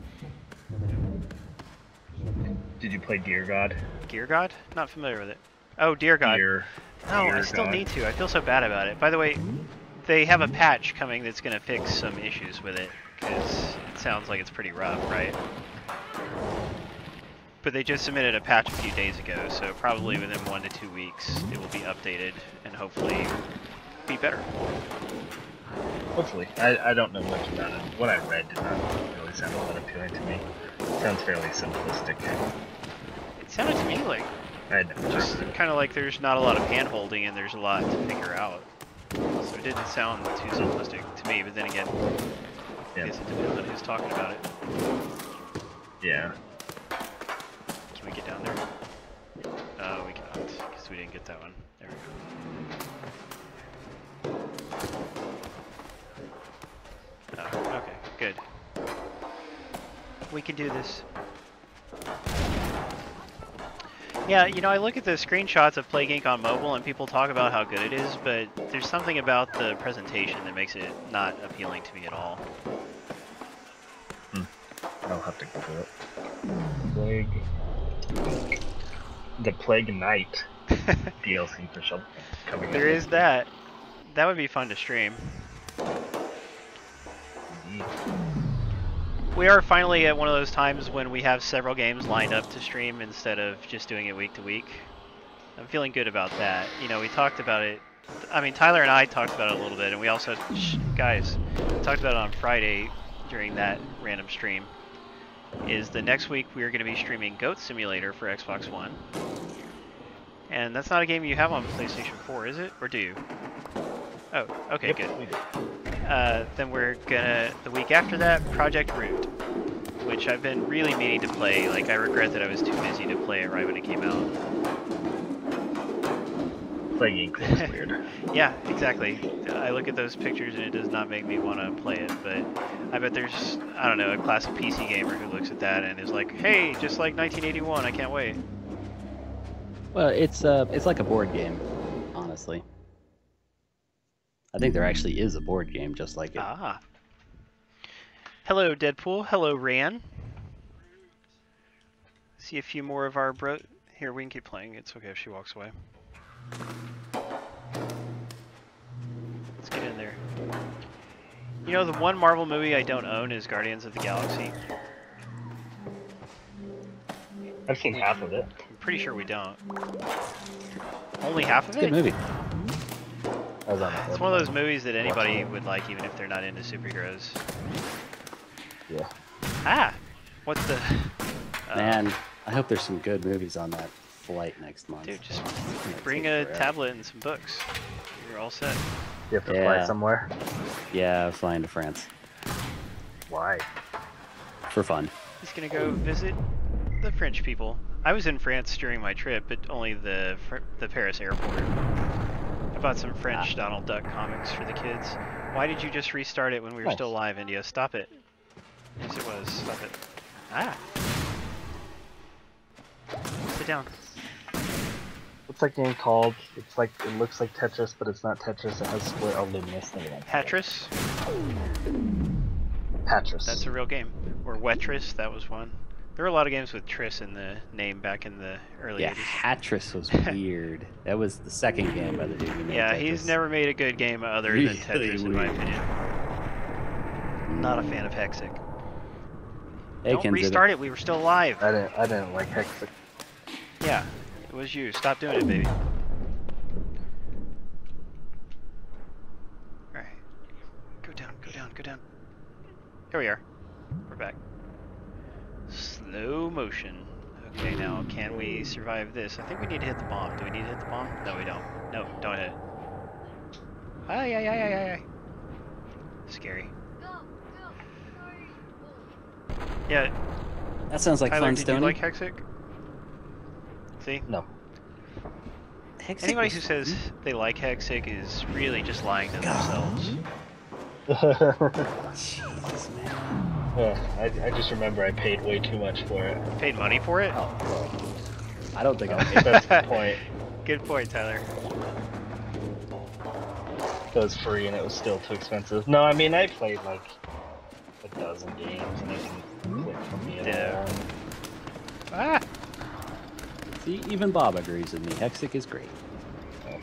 Did you play Dear God? Gear God? Not familiar with it. Oh, Dear God. No, I still need to. I feel so bad about it. By the way, they have a patch coming that's going to fix some issues with it, because it sounds like it's pretty rough, right? But they just submitted a patch a few days ago, so probably within 1 to 2 weeks it will be updated and hopefully be better. Hopefully. I don't know much about it. What I read did not really sound all that appealing to me. It sounds fairly simplistic. It sounded to me like I know. Just kind of like there's not a lot of hand-holding and there's a lot to figure out. So it didn't sound too simplistic to me, but then again, I guess it depends on who's talking about it. Yeah. Can we get down there? We cannot, because we didn't get that one. There we go. Oh, okay, good. We can do this. Yeah, you know, I look at the screenshots of Plague Inc. on mobile and people talk about how good it is, but there's something about the presentation that makes it not appealing to me at all. I'll have to Google it. Plague. The Plague Knight DLC for Shovel Knight coming There is that. That would be fun to stream. Indeed. We are finally at one of those times when we have several games lined up to stream instead of just doing it week to week. I'm feeling good about that. You know, we talked about it. I mean, Tyler and I talked about it a little bit, and we also, guys, talked about it on Friday during that random stream. Is the next week we are going to be streaming Goat Simulator for Xbox One. And that's not a game you have on PlayStation 4, is it? Or do you? Oh, okay, Yep, good. we do. Then we're gonna, the week after that, Project Root, which I've been really meaning to play. Like, I regret that I was too busy to play it right when it came out. Plague Inc. looks weird. Yeah, exactly. I look at those pictures and it does not make me want to play it, but I bet there's, I don't know, a classic PC gamer who looks at that and is like, hey, just like 1981, I can't wait. Well, it's like a board game, honestly. I think there actually is a board game just like it. Ah. Hello, Deadpool. Hello, Ran. See a few more of our bro... Here, we can keep playing. It's okay if she walks away. Let's get in there. You know, the one Marvel movie I don't own is Guardians of the Galaxy. I've seen half of it. I'm pretty sure we don't. Only half of It's a it? good movie. I was on the It's one of those movies that anybody would like, even if they're not into superheroes. Yeah. Ah! What's the... Man, I hope there's some good movies on that flight next month. Dude, just It's gonna bring take a forever. tablet and some books. You're all set. You have to fly Yeah. somewhere? Yeah, flying to France. Why? For fun. He's gonna go visit the French people. I was in France during my trip, but only the Paris airport. I bought some French Donald Duck comics for the kids. Why did you just restart it when we were Nice. still live, India? Stop it. Yes, it was. Stop it. Ah! Sit down. What's that game called? It's like, it looks like Tetris, but it's not Tetris. It has square, oh, Luminous. Hatris? Patris. That's a real game. Or Wetris, that was one. There were a lot of games with Tris in the name back in the early Yeah, 80s. Hatris was weird. That was the second game by the dude who made Yeah, Tetris. he's never made a good game other than Really Tetris, in my weird. opinion. Not a fan of Hexic. Hey, Don't Kenzie, restart it, we were still alive. I didn't like Hexic. Yeah, it was you. Stop doing it, baby. Alright. Go down, go down, go down. Here we are. We're back. Slow motion. Okay, now can we survive this? I think we need to hit the bomb. Do we need to hit the bomb? No, we don't. No, don't hit it. Ay, ay, ay, ay, ay. Scary. Go, go. Sorry. Yeah, That sounds like Tyler, fun, did Stoney. you like Hexic? See? No. Hexic Anybody was who fun. says they like Hexic is really just lying to themselves. Jesus, man. I just remember I paid way too much for it. You paid money for it? Oh, well, I don't think I That's the point. Good point, Tyler. It was free and it was still too expensive. No, I mean, I played like a dozen games and it didn't click for me at Yeah. all. Ah! See, even Bob agrees with me. Hexic is great.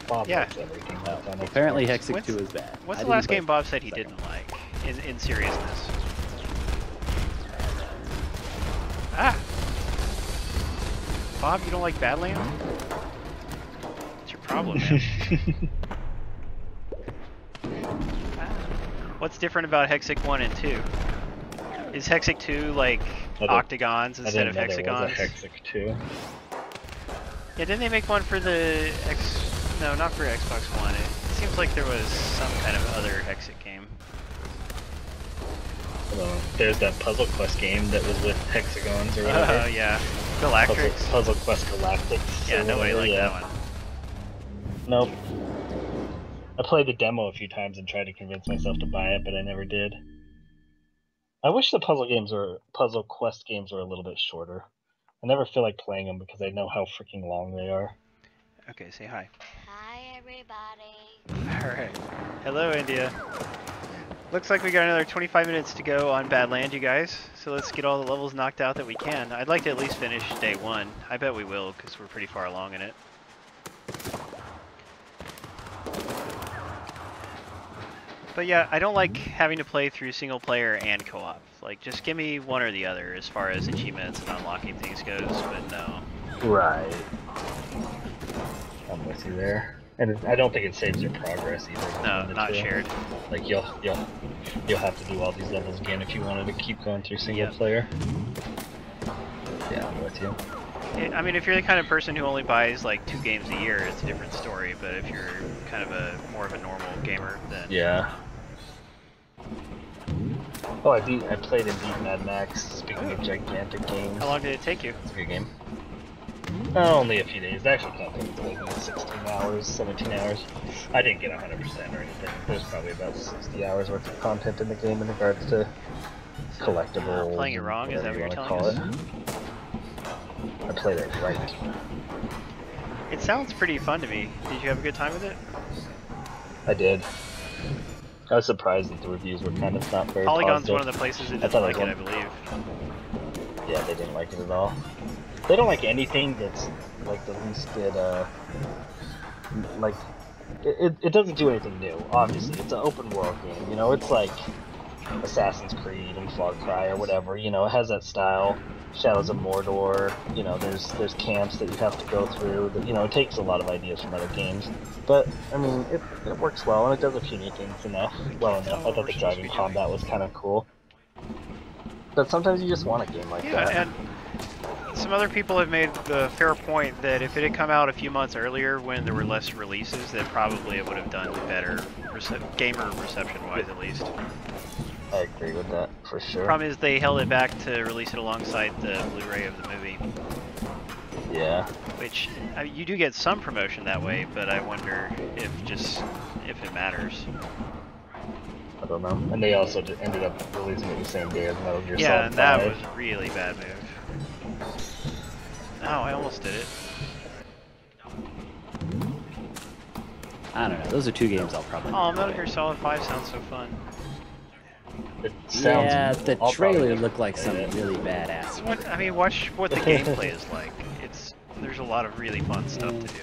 Bob Yeah. likes everything that's on Apparently, Xbox. Hexic What's- 2 is bad. What's I the didn't last play game Bob said he second didn't like? In seriousness. Ah! Bob, you don't like Badland? What's your problem, man? Ah. What's different about Hexic 1 and 2? Is Hexic 2 like I didn't- octagons I instead didn't of know there was hexagons? a Hexic too. Yeah, didn't they make one for the No, not for Xbox One. It seems like there was some kind of other exit game. There's that Puzzle Quest game that was with hexagons or whatever. Oh, yeah. Galactrix? Puzzle Quest Galactics. Yeah, nobody liked that one. Nope. I played the demo a few times and tried to convince myself to buy it, but I never did. I wish the Puzzle Quest games were a little bit shorter. I never feel like playing them because I know how freaking long they are. Okay, say hi. Hi, everybody. Alright. Hello, India. Looks like we got another 25 minutes to go on Badland, you guys. So let's get all the levels knocked out that we can. I'd like to at least finish day 1. I bet we will, because we're pretty far along in it. But yeah, I don't like having to play through single player and co-op. Like, just give me one or the other as far as achievements and unlocking things goes, but no. Right. I'm with you there. And I don't think it saves your progress either. No, not shared. Like you'll have to do all these levels again if you wanted to keep going through single player. Yeah, I'm with you. I mean, if you're the kind of person who only buys like 2 games a year, it's a different story. But if you're kind of more of a normal gamer, then yeah. Oh, I played and beat Mad Max. Speaking of gigantic games. How long did it take you? It's a good game. Only a few days. Actually, probably like 16 hours, 17 hours. I didn't get 100% or anything. There's probably about 60 hours worth of content in the game in regards to collectibles. I'm playing it wrong? Is that what you're telling us? I played it right. It sounds pretty fun to me. Did you have a good time with it? I did. I was surprised that the reviews were kind of not very Polygon's positive. one of the places that didn't like it, I believe. Yeah, they didn't like it at all. They don't like anything that's like the least bit, like, it doesn't do anything new, obviously. It's an open world game, you know, it's like Assassin's Creed and Far Cry or whatever, you know, it has that style. Shadows of Mordor, you know, there's camps that you have to go through, that, you know, it takes a lot of ideas from other games. But, I mean, it works well, and it does a few new things enough. I thought the driving combat was kind of cool. But sometimes you just want a game like that. Yeah, and some other people have made the fair point that if it had come out a few months earlier when there were less releases, then probably it would have done better, gamer reception-wise at least. I agree with that, for sure. Problem is they held it back to release it alongside the Blu-ray of the movie. Yeah. Which, I mean, you do get some promotion that way, but I wonder if it matters. I don't know. And they also ended up releasing it the same day as Metal Gear Solid 5. Yeah, and that was a really bad move. Oh, I almost did it. I don't know. Those are 2 games I'll probably. Oh, Metal Gear Solid 5 sounds so fun. It sounds. Yeah, the I'll trailer probably looked like some play it. really badass. I mean, watch what the gameplay is like. There's a lot of really fun stuff to do.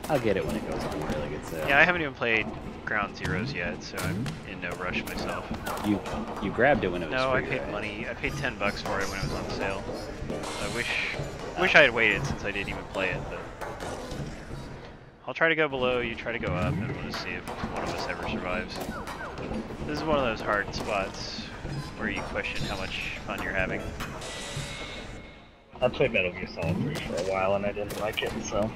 I'll get it when it goes on really good sale. Yeah, I haven't even played Ground Zeroes yet, so I'm in no rush myself. You grabbed it when it was No, free, I paid right? money. I paid $10 for it when it was on sale. I wish I had waited since I didn't even play it, but I'll try to go below, you try to go up, and we'll just see if one of us ever survives. This is one of those hard spots where you question how much fun you're having. I played Metal Gear Solid 3 for a while and I didn't like it, so.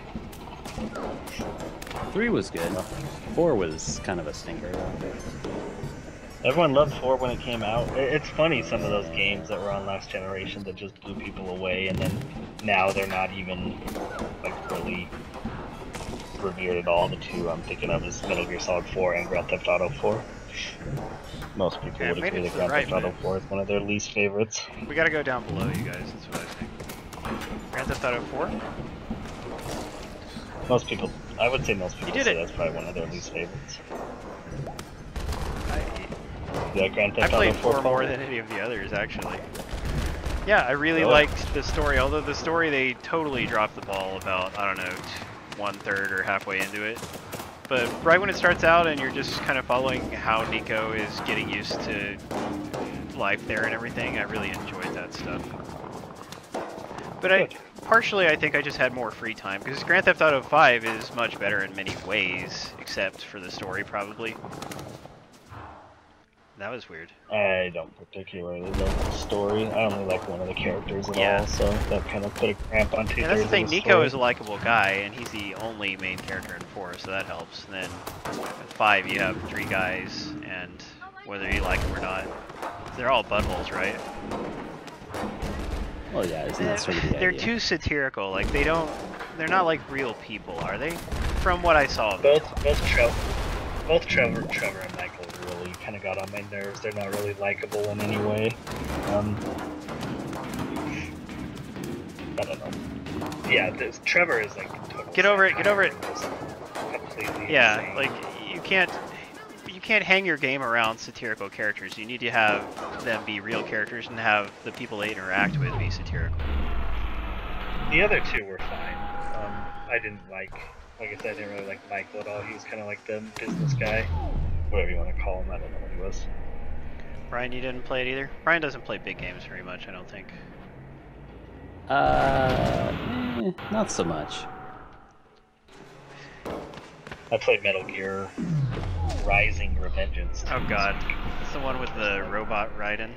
3 was good. 4 was kind of a stinker. Everyone loved 4 when it came out. It's funny, some of those games that were on last generation that just blew people away, and then now they're not even, like, really revered at all. The 2 I'm thinking of is Metal Gear Solid 4 and Grand Theft Auto 4. Most people would agree that Grand Theft Auto 4 is one of their least favorites. We gotta go down below, you guys, that's what I think. Grand Theft Auto 4? Most people, I would say most people did say it. that's probably one of their least favorites. I Yeah, Grand Theft played Auto 4 4 more than any of the others, actually. Yeah, I really liked the story, although the story they totally dropped the ball about, I don't know, 1/3 or halfway into it. But right when it starts out and you're just kind of following how Nico is getting used to life there and everything, I really enjoyed that stuff. But partially I think I just had more free time, because Grand Theft Auto 5 is much better in many ways, except for the story probably. That was weird. I don't particularly like the story. I only like one of the characters at Yeah. all, so that kind of put a cramp on 2/3 Yeah, that's the thing. of Nico story. is a likable guy, and he's the only main character in 4, so that helps. And then with 5, you have 3 guys, and whether you like them or not, they're all buttholes, right? Well, yeah, isn't that sort of the They're idea? too satirical. Like they're not like real people, are they? From what I saw of them. Both Trevor and Michael really kind of got on my nerves. They're not really likable in any way. I don't know. Yeah, Trevor is like total. Get over it. Get over it. Completely Yeah, insane. like you can't hang your game around satirical characters. You need to have them be real characters and have the people they interact with be satirical. The other 2 were fine. I didn't like I said, I didn't really like Michael at all. He was kind of like the business guy, whatever you want to call him. I don't know what he was. Brian, you didn't play it either? Brian doesn't play big games very much, I don't think. Not so much. I played Metal Gear Rising Revengeance. Oh god. It's the one with the robot Raiden.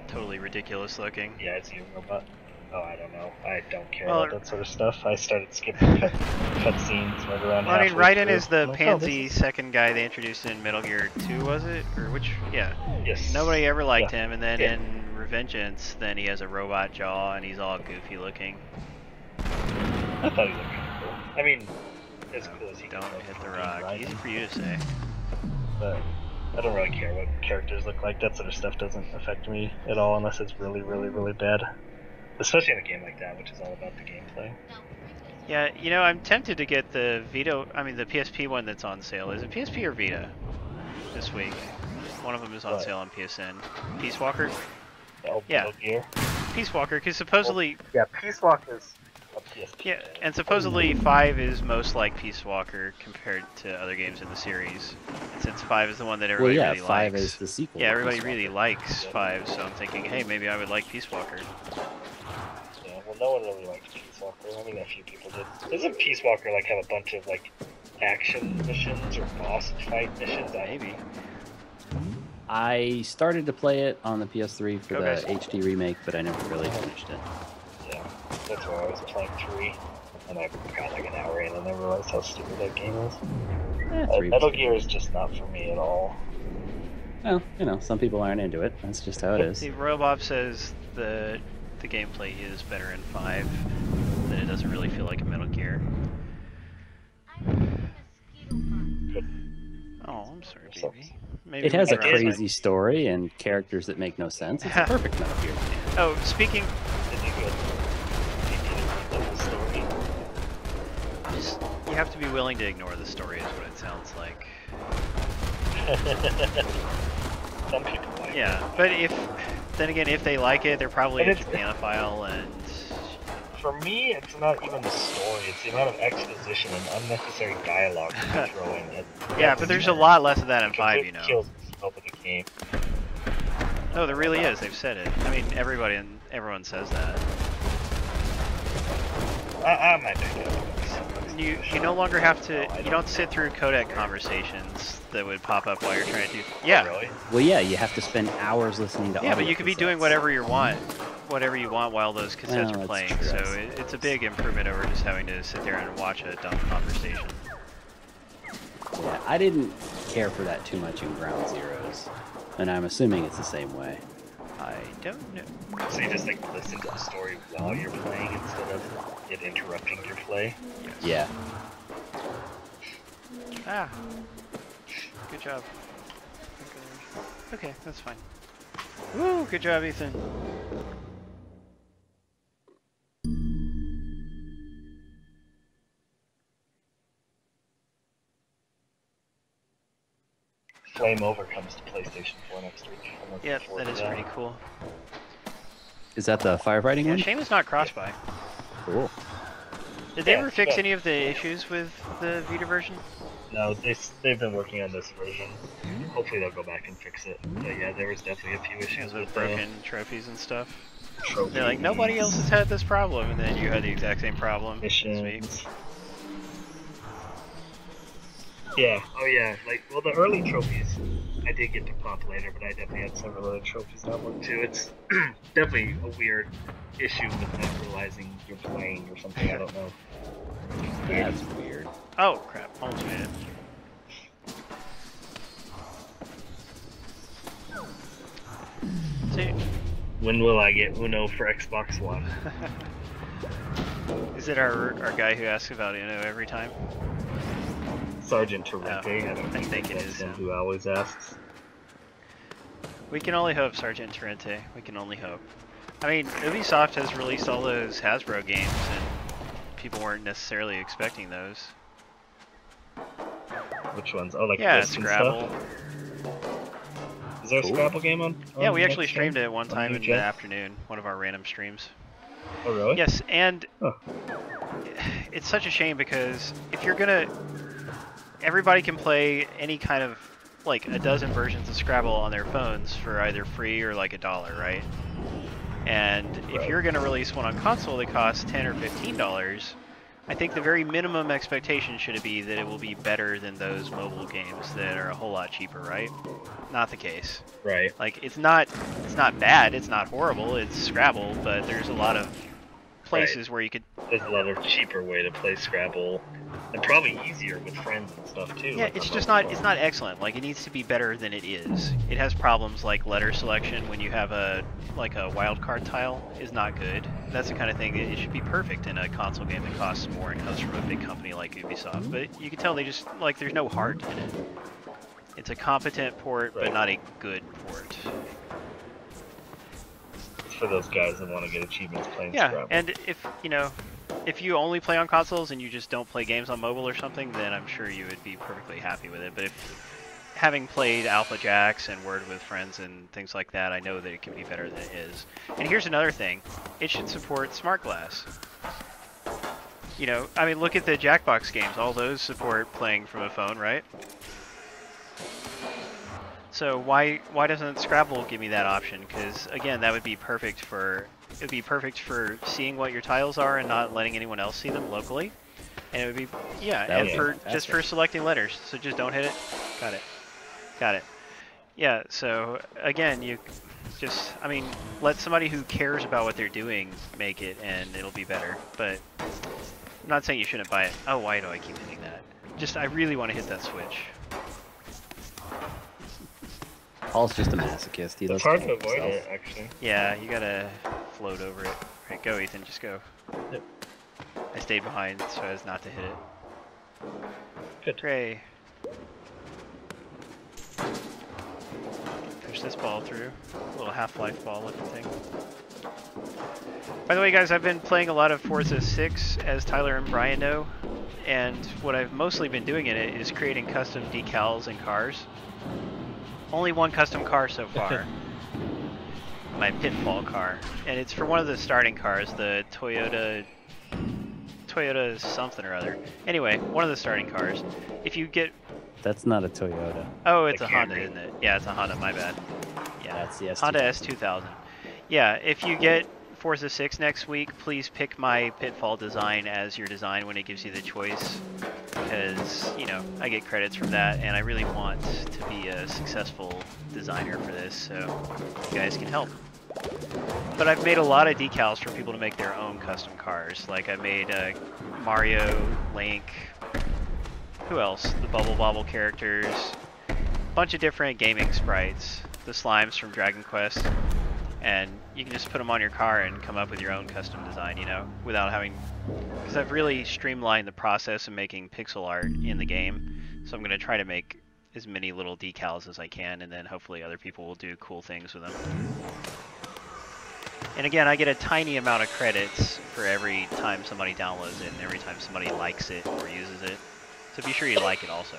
Totally ridiculous looking. Yeah, it's you, robot. Oh, I don't know. I don't care Well, about that sort of stuff. I started skipping cutscenes right around Well, I mean, halfway Raiden through. is the I'm like, pansy second guy they introduced in Metal Gear 2, was it? Or which? Yeah. Yes. Nobody ever liked Yeah. him, and then Yeah. in Revengeance, then he has a robot jaw, and he's all goofy looking. I thought he looked kind of cool. I mean, as cool as he Don't can look hit for the being rock. Raiden, Easy for you to say. But I don't really care what characters look like. That sort of stuff doesn't affect me at all unless it's really, really, really bad. Especially in a game like that, which is all about the gameplay. Yeah, you know, I'm tempted to get the the PSP one that's on sale. Is it PSP or Vita this week? One of them is on What? sale on PSN. Peace Walker? Oh, Yeah. Metal Gear. Peace Walker, because supposedly, Yeah, Peace Walker's a PSP. yeah, and supposedly 5 is most like Peace Walker compared to other games in the series. And since 5 is the one that Well, everybody yeah, really 5 likes. is the sequel. Yeah, to everybody Peace really Walker. likes 5, so I'm thinking, hey, maybe I would like Peace Walker. Yeah, well, no one really liked Peace Walker. I mean, a few people did. Doesn't Peace Walker like have a bunch of like action missions or boss fight missions? Maybe. I started to play it on the PS3 for Okay. the HD remake, but I never really finished it. Yeah, that's where I was playing 3, and I got like an hour in and I realized how stupid that game is. 3 Metal Gear is just not for me at all. Well, you know, some people aren't into it. That's just how it is. See, Royal Bob says the gameplay is better in 5, that it doesn't really feel like a Metal Gear. Oh, I'm sorry, baby. Maybe It has we a can- crazy story and characters that make no sense. It's a perfect Metal Gear. Oh, speaking, Is it good? Did you the story? just, you have to be willing to ignore the story, is what it sounds like. Some people like Yeah, but then again, if they like it, they're probably And a it's- Japanophile, and For me, it's not even the story, it's the amount of exposition and unnecessary dialogue you throw in it. yeah, but there's a lot less of that in 5, you know. Kills the scope of the game. No, there really is. They've said it. I mean, everyone says that. I might make it. You no longer have to. You don't sit through codec conversations that would pop up while you're trying to do. Yeah. Really? Well, yeah, you have to spend hours listening to Yeah, but audio you could be doing cassettes. whatever you want while those cassettes Well, are that's playing. true, So that's- it's a big improvement over just having to sit there and watch a dumb conversation. Yeah, I didn't care for that too much in Ground Zeroes, and I'm assuming it's the same way. I don't know. So you just like listen to the story while you're playing instead of it interrupting your play? Yeah. Ah. Good job. Okay, that's fine. Woo! Good job, Ethan. Flame Over comes to PlayStation 4 next week. I'm looking Yep, forward that to is pretty cool. Is that the firefighting Yeah, one? shame it's not cross-buy. Cool. Did they Yeah, ever fix yeah. any of the issues with the Vita version? No, they've been working on this version. Hopefully they'll go back and fix it. But yeah, there was definitely a few issues Issues with with broken trophies and stuff. trophies. They're like, nobody else has had this problem, and then you had the exact same problem. missions. Yeah, oh yeah, like, well, the early trophies I did get to pop later, but I definitely had several other trophies downloaded too. It's definitely a weird issue with not realizing you're playing or something. I don't know. That's weird. Oh crap! Almost made it. See, When will I get Uno for Xbox One? is it our guy who asks about Uno every time? Sergeant Terente, Oh, I don't I think it that's is him him. who always asks. We can only hope, Sergeant Terente. We can only hope. I mean, Ubisoft has released all those Hasbro games, and people weren't necessarily expecting those. Which ones? Oh, like Yeah, Risk and Scrabble. stuff? Is there a Cool. Scrabble game on Yeah, we next actually streamed gen? it one On time new in the gen? afternoon, one of our random streams. Oh, really? Yes, and Huh. it's such a shame because if you're gonna, everybody can play any kind of, like, a dozen versions of Scrabble on their phones for either free or like $1, right? And if Right. you're gonna release one on console that costs $10 or $15, I think the very minimum expectation should be that it will be better than those mobile games that are a whole lot cheaper, right? Not the case. Right. Like, it's not bad, it's not horrible, it's Scrabble, but there's a lot of places where you could... There's a lot of cheaper way to play Scrabble, and probably easier with friends and stuff too. Yeah, like it's on just mobile not, it's phone. not excellent. Like, it needs to be better than it is. It has problems like letter selection when you have a wildcard tile is not good. That's the kind of thing that it should be perfect in a console game that costs more and comes from a big company like Ubisoft. But you can tell they just, like, there's no heart in it. It's a competent port, but Right. not a good port. It's for those guys that want to get achievements playing Yeah, Scrabble. and if you only play on consoles and you just don't play games on mobile or something, then I'm sure you would be perfectly happy with it. But if, having played Alpha Jacks and Word with Friends and things like that, I know that it can be better than it is. And here's another thing. It should support Smart Glass. You know, I mean, look at the Jackbox games. All those support playing from a phone, right? So why doesn't Scrabble give me that option? Because again, that would be perfect for seeing what your tiles are and not letting anyone else see them locally. And it would be That and would be for fantastic. just for selecting letters. So just don't hit it. Got it. Yeah. So again, you just let somebody who cares about what they're doing make it, and it'll be better. But I'm not saying you shouldn't buy it. Oh, why do I keep hitting that? Just I really want to hit that switch. Paul's just a masochist. He It's loves hard to to kill avoid himself. it, actually. Yeah, you gotta float over it. Right, go Ethan, just go. Yep. I stayed behind so as not to hit it. Good. Hooray. Push this ball through. A little Half-Life ball looking thing. By the way, guys, I've been playing a lot of Forza 6, as Tyler and Brian know. And what I've mostly been doing in it is creating custom decals and cars. Only one custom car so far. My Pitfall car. And it's for one of the starting cars, the Toyota something or other. Anyway, one of the starting cars. If you get... That's not a Toyota. Oh, it's The a Honda, Camry. isn't it? Yeah, it's a Honda, my bad. Yeah, That's the S2000. Honda S2000. Yeah, if you get Forza 6 next week, please pick my Pitfall design as your design when it gives you the choice. Because, you know, I get credits from that, and I really want to be a successful designer for this, so you guys can help. But I've made a lot of decals for people to make their own custom cars. Like I made Mario, Link, who else? The Bubble Bobble characters, a bunch of different gaming sprites, the slimes from Dragon Quest, and you can just put them on your car and come up with your own custom design, you know, without having... Because I've really streamlined the process of making pixel art in the game, so I'm going to try to make as many little decals as I can, and then hopefully other people will do cool things with them. And again, I get a tiny amount of credits for every time somebody downloads it and every time somebody likes it or uses it. So be sure you like it also.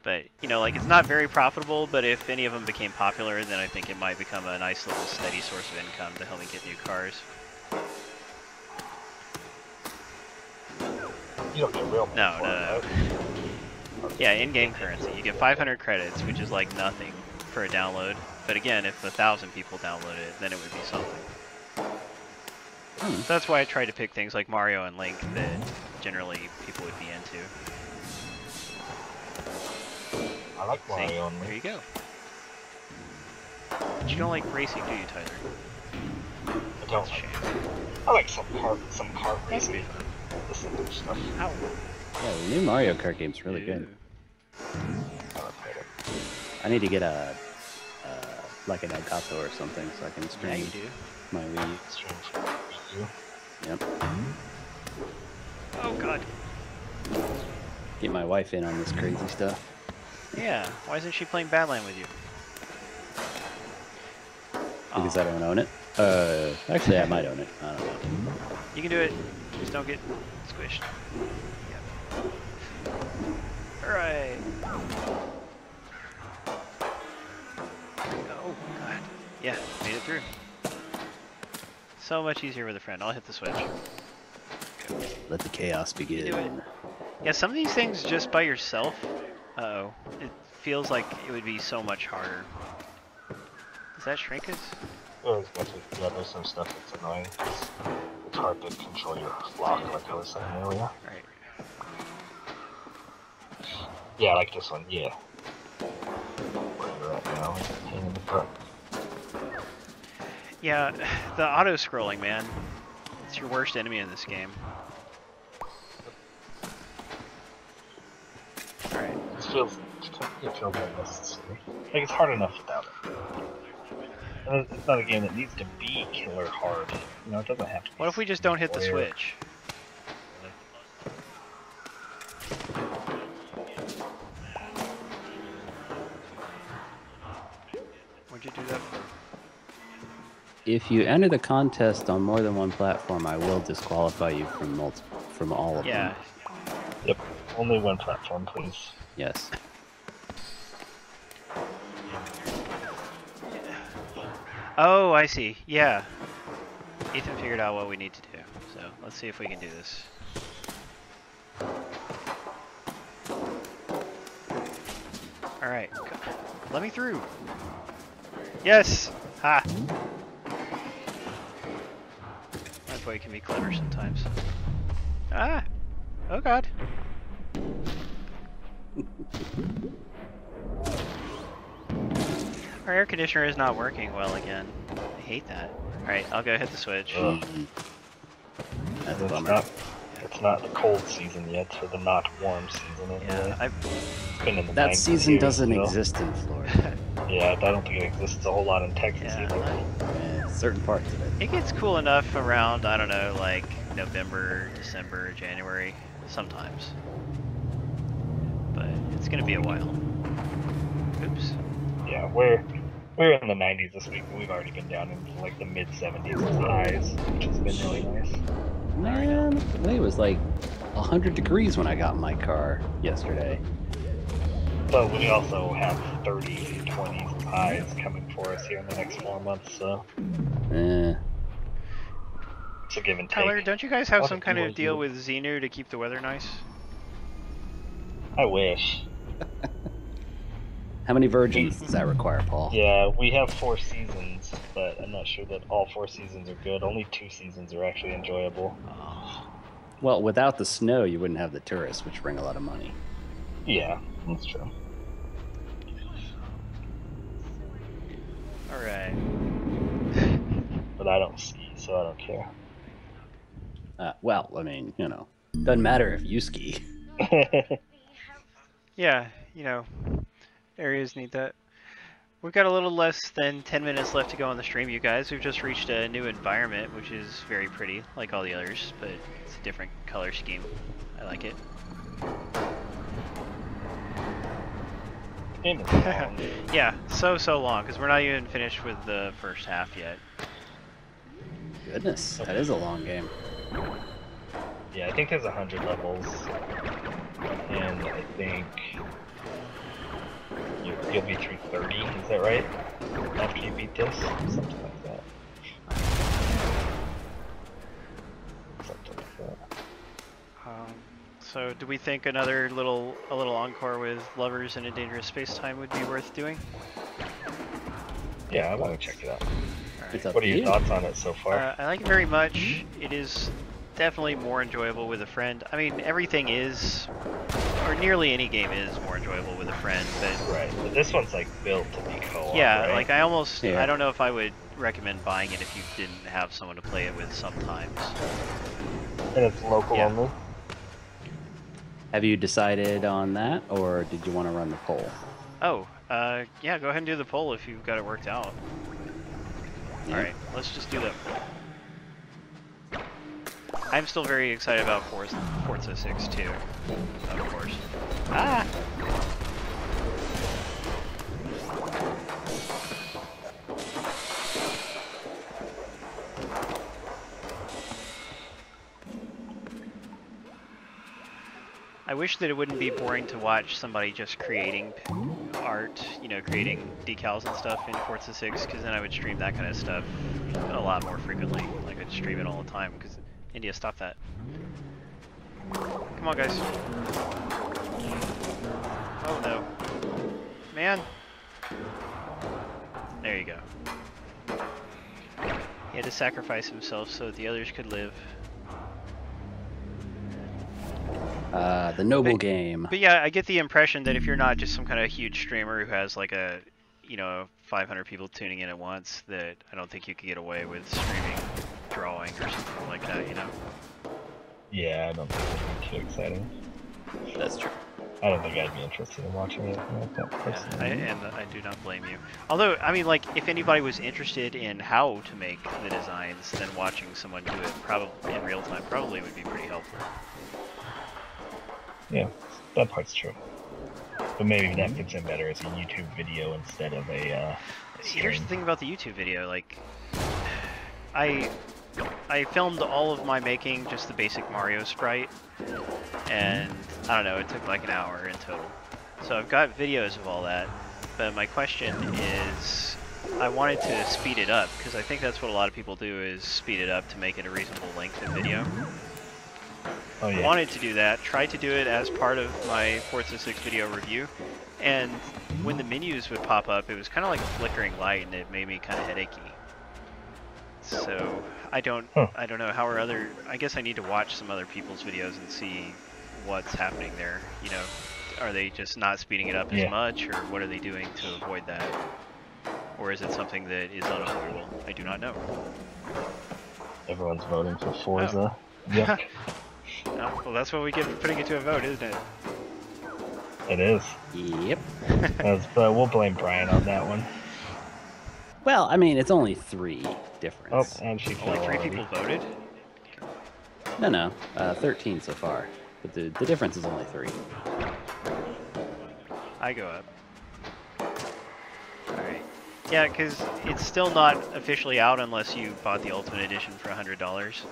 But, you know, like, it's not very profitable, but if any of them became popular, then I think it might become a nice little steady source of income to help me get new cars. You don't get real No, for it, no. right? Yeah, in-game currency. You get 500 credits, which is like nothing for a download. But again, if 1,000 people download it, then it would be something. So that's why I try to pick things like Mario and Link that generally people would be into. I like See? Mario and There you Link. go. But you don't like racing, do you, Tyler? I don't like. I like some kart racing. The simple stuff. Ow. Yeah, the new Mario Kart game's really good. I need to get a like an Elgato or something so I can stream Yeah, you do. my Wii. Yep. Oh god. Get my wife in on this crazy stuff. Yeah, why isn't she playing Badland with you? Because I don't own it. Actually, I might own it. I don't know. You can do it. Just don't get squished. Yep. Alright. Oh, God. Yeah, made it through. So much easier with a friend. I'll hit the switch. Let the chaos begin. You do it. Yeah, some of these things just by yourself, it feels like it would be so much harder. Does that shrink us? Yeah, there's some stuff that's annoying. It's hard to control your flock, like I was saying earlier. Right. Yeah, like this one, yeah. Where you're at now, is a pain in the butt. Yeah, the auto-scrolling, man. It's your worst enemy in this game. Alright. It feels unnecessary. Like, it's hard enough without it. And it's not a game that needs to be killer hard. You know, it doesn't have to be. What if we just don't hit the switch? What'd you do that for? If you enter the contest on more than one platform, I will disqualify you from all of them. Yeah. Yep. Only one platform, please. Yes. Oh, I see. Yeah. Ethan figured out what we need to do. So let's see if we can do this. Alright. Let me through. Yes! Ha! My boy can be clever sometimes. Ah! Oh god. Our air conditioner is not working well again. I hate that. Alright, I'll go hit the switch. That's a bummer. It's not the cold season yet, or the not warm season. Anyway. Yeah, Been in the that 90s season years, doesn't so. exist in Florida. Yeah, I don't think it exists a whole lot in Texas either. Yeah, certain parts of it. It gets cool enough around, I don't know, like November, December, January, sometimes. But it's gonna be a while. Oops. Yeah, we're in the 90s this week, but we've already been down into like the mid 70s as highs, which has been really nice. Man, I think it was like 100 degrees when I got in my car yesterday. But we also have 30s, 20s highs coming for us here in the next 4 months, so it's a give and take. Tyler, don't you guys have What some if kind you of want deal to- with Xenu to keep the weather nice? I wish. How many virgins does that require, Paul? Yeah, we have 4 seasons, but I'm not sure that all 4 seasons are good. Only 2 seasons are actually enjoyable. Oh. Well, without the snow, you wouldn't have the tourists, which bring a lot of money. Yeah, that's true. Alright. But I don't ski, so I don't care. Well, I mean, you know, doesn't matter if you ski. Yeah, you know, areas need that. We've got a little less than 10 minutes left to go on the stream, you guys. We've just reached a new environment, which is very pretty, like all the others, but it's a different color scheme. I like it. Game is long. Yeah, so long, because we're not even finished with the first half yet. Goodness, that is a long game. Yeah, I think there's 100 levels, and I think you'll be through 30, is that right? After you beat this? Something like that. Something like that. So do we think a little encore with Lovers in a Dangerous Space-Time would be worth doing? Yeah, I want to check it out. It's up What are to your you. thoughts on it so far? I like it very much. It is definitely more enjoyable with a friend. I mean, everything is, or nearly any game is more enjoyable with a friend, but... Right, but this one's like built to be co-op, Yeah, right? like I almost, Yeah. I don't know if I would recommend buying it if you didn't have someone to play it with sometimes. And it's local Yeah. only? Have you decided on that, or did you want to run the poll? Oh, yeah, go ahead and do the poll if you've got it worked out. Yeah. Alright, let's just do that poll. I'm still very excited about Forza 6 too, of course. Ah! I wish that it wouldn't be boring to watch somebody just creating art, you know, creating decals and stuff in Forza 6, because then I would stream that kind of stuff a lot more frequently. Like, I'd stream it all the time, because India, stop that. Come on, guys. Oh, no. Man. There you go. He had to sacrifice himself so that the others could live. The Noble game. But yeah, I get the impression that if you're not just some kind of huge streamer who has like a, you know, 500 people tuning in at once, that I don't think you could get away with streaming drawing or something like that, you know? Yeah, I don't think it'd be too exciting. That's true. I don't think I'd be interested in watching it like that personally. Yeah, I do not blame you. Although, I mean, like, if anybody was interested in how to make the designs, then watching someone do it probably in real time probably would be pretty helpful. Yeah, that part's true. But maybe that fits in better as a YouTube video instead of a Here's the stream. thing about the YouTube video, like, I filmed all of my making just the basic Mario sprite, and I don't know, it took like an hour in total. So I've got videos of all that, but my question is, I wanted to speed it up, because I think that's what a lot of people do, is speed it up to make it a reasonable length of video. Oh yeah. Wanted to do that, tried to do it as part of my Forza 6 video review, and when the menus would pop up, it was kind of like a flickering light, and it made me kind of headachy. So I don't know how are other. I guess I need to watch some other people's videos and see what's happening there. You know, are they just not speeding it up as much, or what are they doing to avoid that? Or is it something that is unavoidable? I do not know. Everyone's voting for Forza. Oh. Yep. Oh, well, that's what we get for putting it to a vote, isn't it? It is. Yep. But we'll blame Brian on that one. Well, I mean, it's only 3 difference. Oh, and she fell Only 3 already. people voted? No, 13 so far. But the difference is only 3. I go up. Alright. Yeah, because it's still not officially out unless you bought the Ultimate Edition for $100.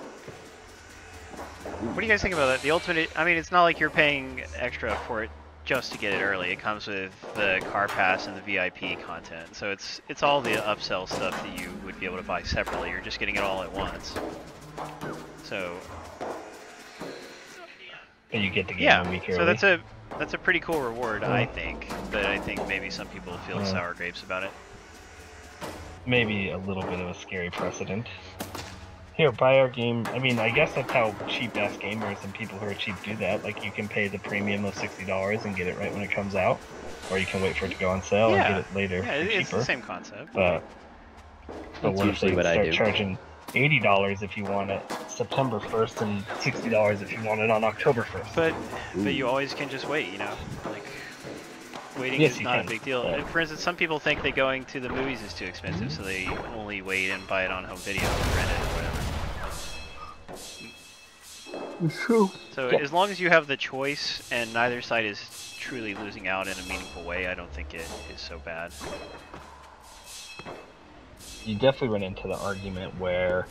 What do you guys think about that? The Ultimate, I mean, it's not like you're paying extra for it just to get it early. It comes with the car pass and the VIP content. So it's all the upsell stuff that you would be able to buy separately. You're just getting it all at once. So And you get the game yeah, a week early. so that's a pretty cool reward, I think. But I think maybe some people feel sour grapes about it. Maybe a little bit of a scary precedent. Here, buy our game. I mean, I guess that's how cheap-ass gamers and people who are cheap do that. Like, you can pay the premium of $60 and get it right when it comes out. Or you can wait for it to go on sale and get it later Yeah, for it's cheaper. the same concept. But That's what if they usually what I start do. charging $80 if you want it September 1st and $60 if you want it on October 1st? But you always can just wait, you know? Like, waiting Yes, is you not can, a big deal. but- For instance, some people think that going to the movies is too expensive, so they only wait and buy it on home video or rent it or whatever. It's true. So as long as you have the choice and neither side is truly losing out in a meaningful way, I don't think it is so bad. You definitely run into the argument where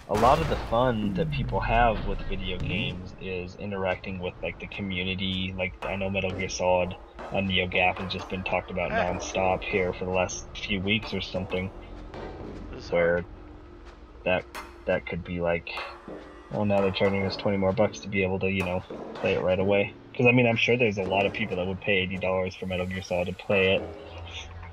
a lot of the fun that people have with video games is interacting with like the community. Like, I know Metal Gear Solid on NeoGAF has just been talked about non-stop here for the last few weeks or something, where that could be like, oh, now they're charging us 20 more bucks to be able to, you know, play it right away. Because I mean, I'm sure there's a lot of people that would pay $80 for Metal Gear Solid to play it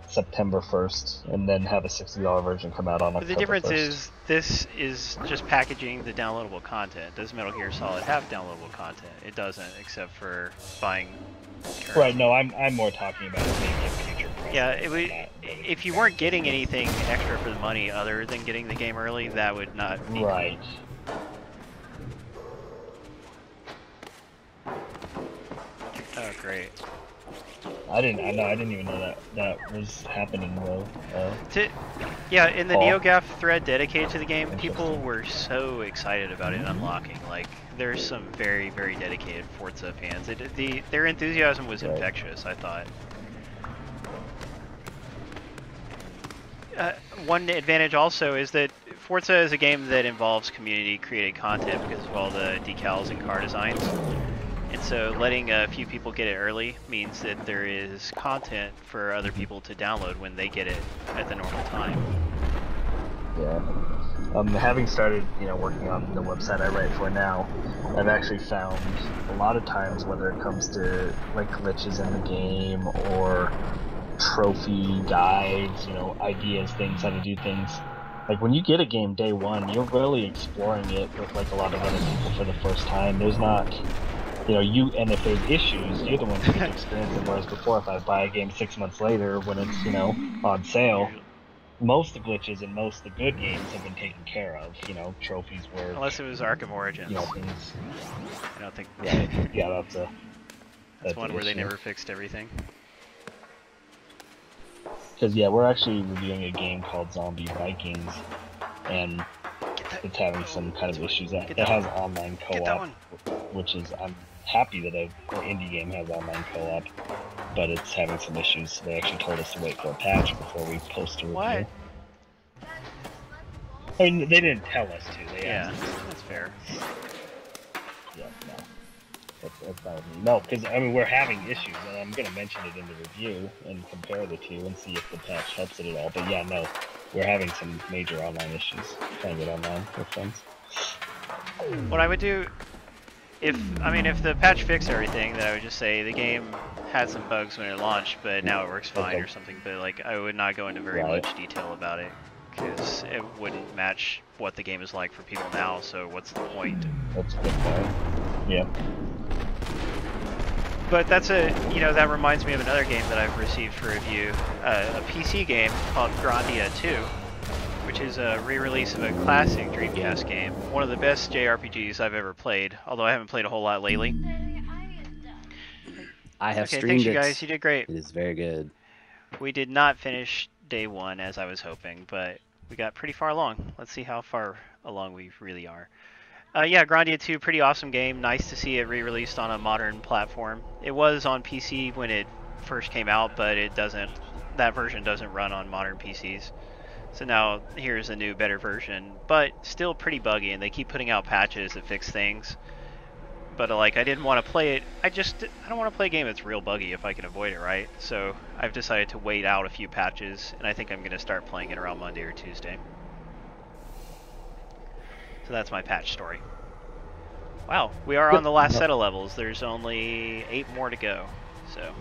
September 1st, and then have a $60 version come out on But October the difference 1st. is this is just packaging the downloadable content. Does Metal Gear Solid have downloadable content? It doesn't, except for buying currency. Right, no, I'm more talking about maybe a future price. Yeah, if you weren't getting anything extra for the money other than getting the game early, that would not be right. Oh, great. I didn't even know that was happening though. Yeah, in the Oh. NeoGAF thread dedicated to the game, people were so excited about it unlocking. Like, there's some very, very dedicated Forza fans. Their enthusiasm was Right. infectious, I thought. One advantage also is that Forza is a game that involves community-created content because of all the decals and car designs. And so letting a few people get it early means that there is content for other people to download when they get it at the normal time. Yeah. Having started, working on the website I write for now, I've actually found a lot of times, whether it comes to like glitches in the game or trophy guides, ideas, things, how to do things. Like when you get a game day one, you're really exploring it with like a lot of other people for the first time. There's not, and if there's issues, you're the ones who get to experience them. Whereas before, if I buy a game 6 months later when it's, on sale, most of the glitches and most of the good games have been taken care of. Trophies were. Unless it was Arkham Origins. Things. I don't think. Right. Yeah, that's one where they never fixed everything. Because we're actually reviewing a game called Zombie Vikings, and it's having some kind of issues. That has online co-op, which is I'm happy that an indie game has online co-op, but it's having some issues. So they actually told us to wait for a patch before we post a review. What? I mean, they didn't tell us to. Yeah, that's fair. Yeah, no. That's not me. No, because we're having issues, and I'm going to mention it in the review and compare the two and see if the patch helps it at all. But yeah, no, we're having some major online issues trying to get online with friends. What I would do, if the patch fixed everything, then I would just say the game had some bugs when it launched, but now it works fine or something. But like, I would not go into very much detail about it because it wouldn't match what the game is like for people now. So what's the point? That's a good point. Yeah. But that's that reminds me of another game that I've received for review, a PC game called Grandia 2, which is a re-release of a classic Dreamcast game. One of the best JRPGs I've ever played, although I haven't played a whole lot lately. I have okay, streamed thanks you it. guys, you did great. It is very good. We did not finish day one as I was hoping, but we got pretty far along. Let's see how far along we really are. Yeah, Grandia 2, pretty awesome game. Nice to see it re-released on a modern platform. It was on PC when it first came out, but that version doesn't run on modern PCs. So now here's a new, better version, but still pretty buggy, and they keep putting out patches that fix things. But like, I didn't want to play it. I don't want to play a game that's real buggy if I can avoid it, right? So I've decided to wait out a few patches, and I think I'm going to start playing it around Monday or Tuesday. So that's my patch story. Wow, we are on the last set of levels. There's only 8 more to go. So,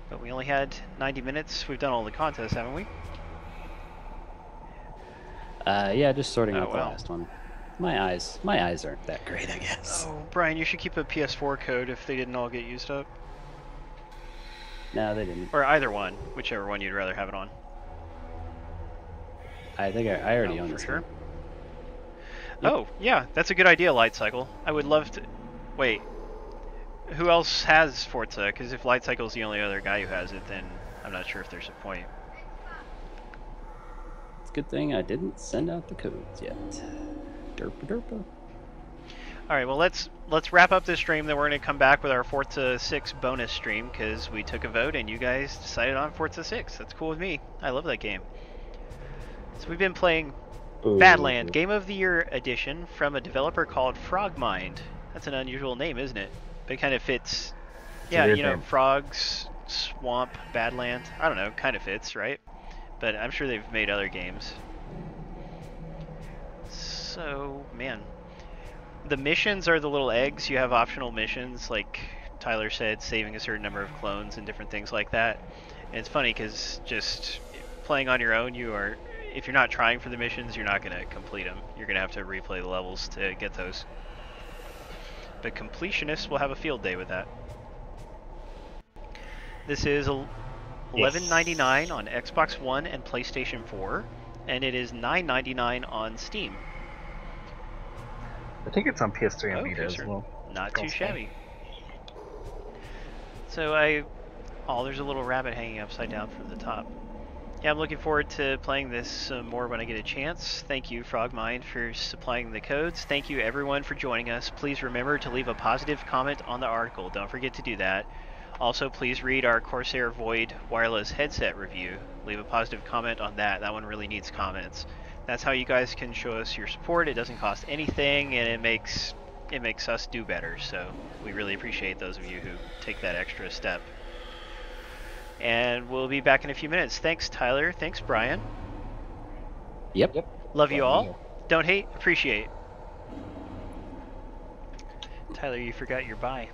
but we only had 90 minutes. We've done all the contests, haven't we? Yeah, just sorting out the last one. My eyes aren't that great, I guess. Oh, Brian, you should keep a PS4 code if they didn't all get used up. No, they didn't. Or either one, whichever one you'd rather have it on. I think I already own for this sure. one. Oh, yeah, that's a good idea, Light Cycle. I would love to... Wait. Who else has Forza? Because if Light Cycle's the only other guy who has it, then I'm not sure if there's a point. It's a good thing I didn't send out the codes yet. Derpa derpa. Alright, well, let's wrap up this stream, then we're going to come back with our Forza 6 bonus stream, because we took a vote and you guys decided on Forza 6. That's cool with me. I love that game. So we've been playing Badland Game of the Year Edition from a developer called Frogmind. That's an unusual name, isn't it? But it kind of fits. Yeah, frogs, swamp, Badland. I don't know, kind of fits, right? But I'm sure they've made other games. So, man. The missions are the little eggs. You have optional missions, like Tyler said, saving a certain number of clones and different things like that. And it's funny because just playing on your own, if you're not trying for the missions, you're not going to complete them. You're going to have to replay the levels to get those. But completionists will have a field day with that. This is $11.99 on Xbox One and PlayStation 4, and it is $9.99 on Steam. I think it's on PS3 and Vita as sure. well. Not too shabby. So there's a little rabbit hanging upside down from the top. Yeah, I'm looking forward to playing this more when I get a chance. Thank you, Frogmind, for supplying the codes. Thank you, everyone, for joining us. Please remember to leave a positive comment on the article. Don't forget to do that. Also, please read our Corsair Void wireless headset review. Leave a positive comment on that. That one really needs comments. That's how you guys can show us your support. It doesn't cost anything, and it makes us do better. So we really appreciate those of you who take that extra step. And we'll be back in a few minutes. Thanks, Tyler. Thanks, Brian. Yep. Love you all. Don't hate, appreciate. Tyler, you forgot your bye.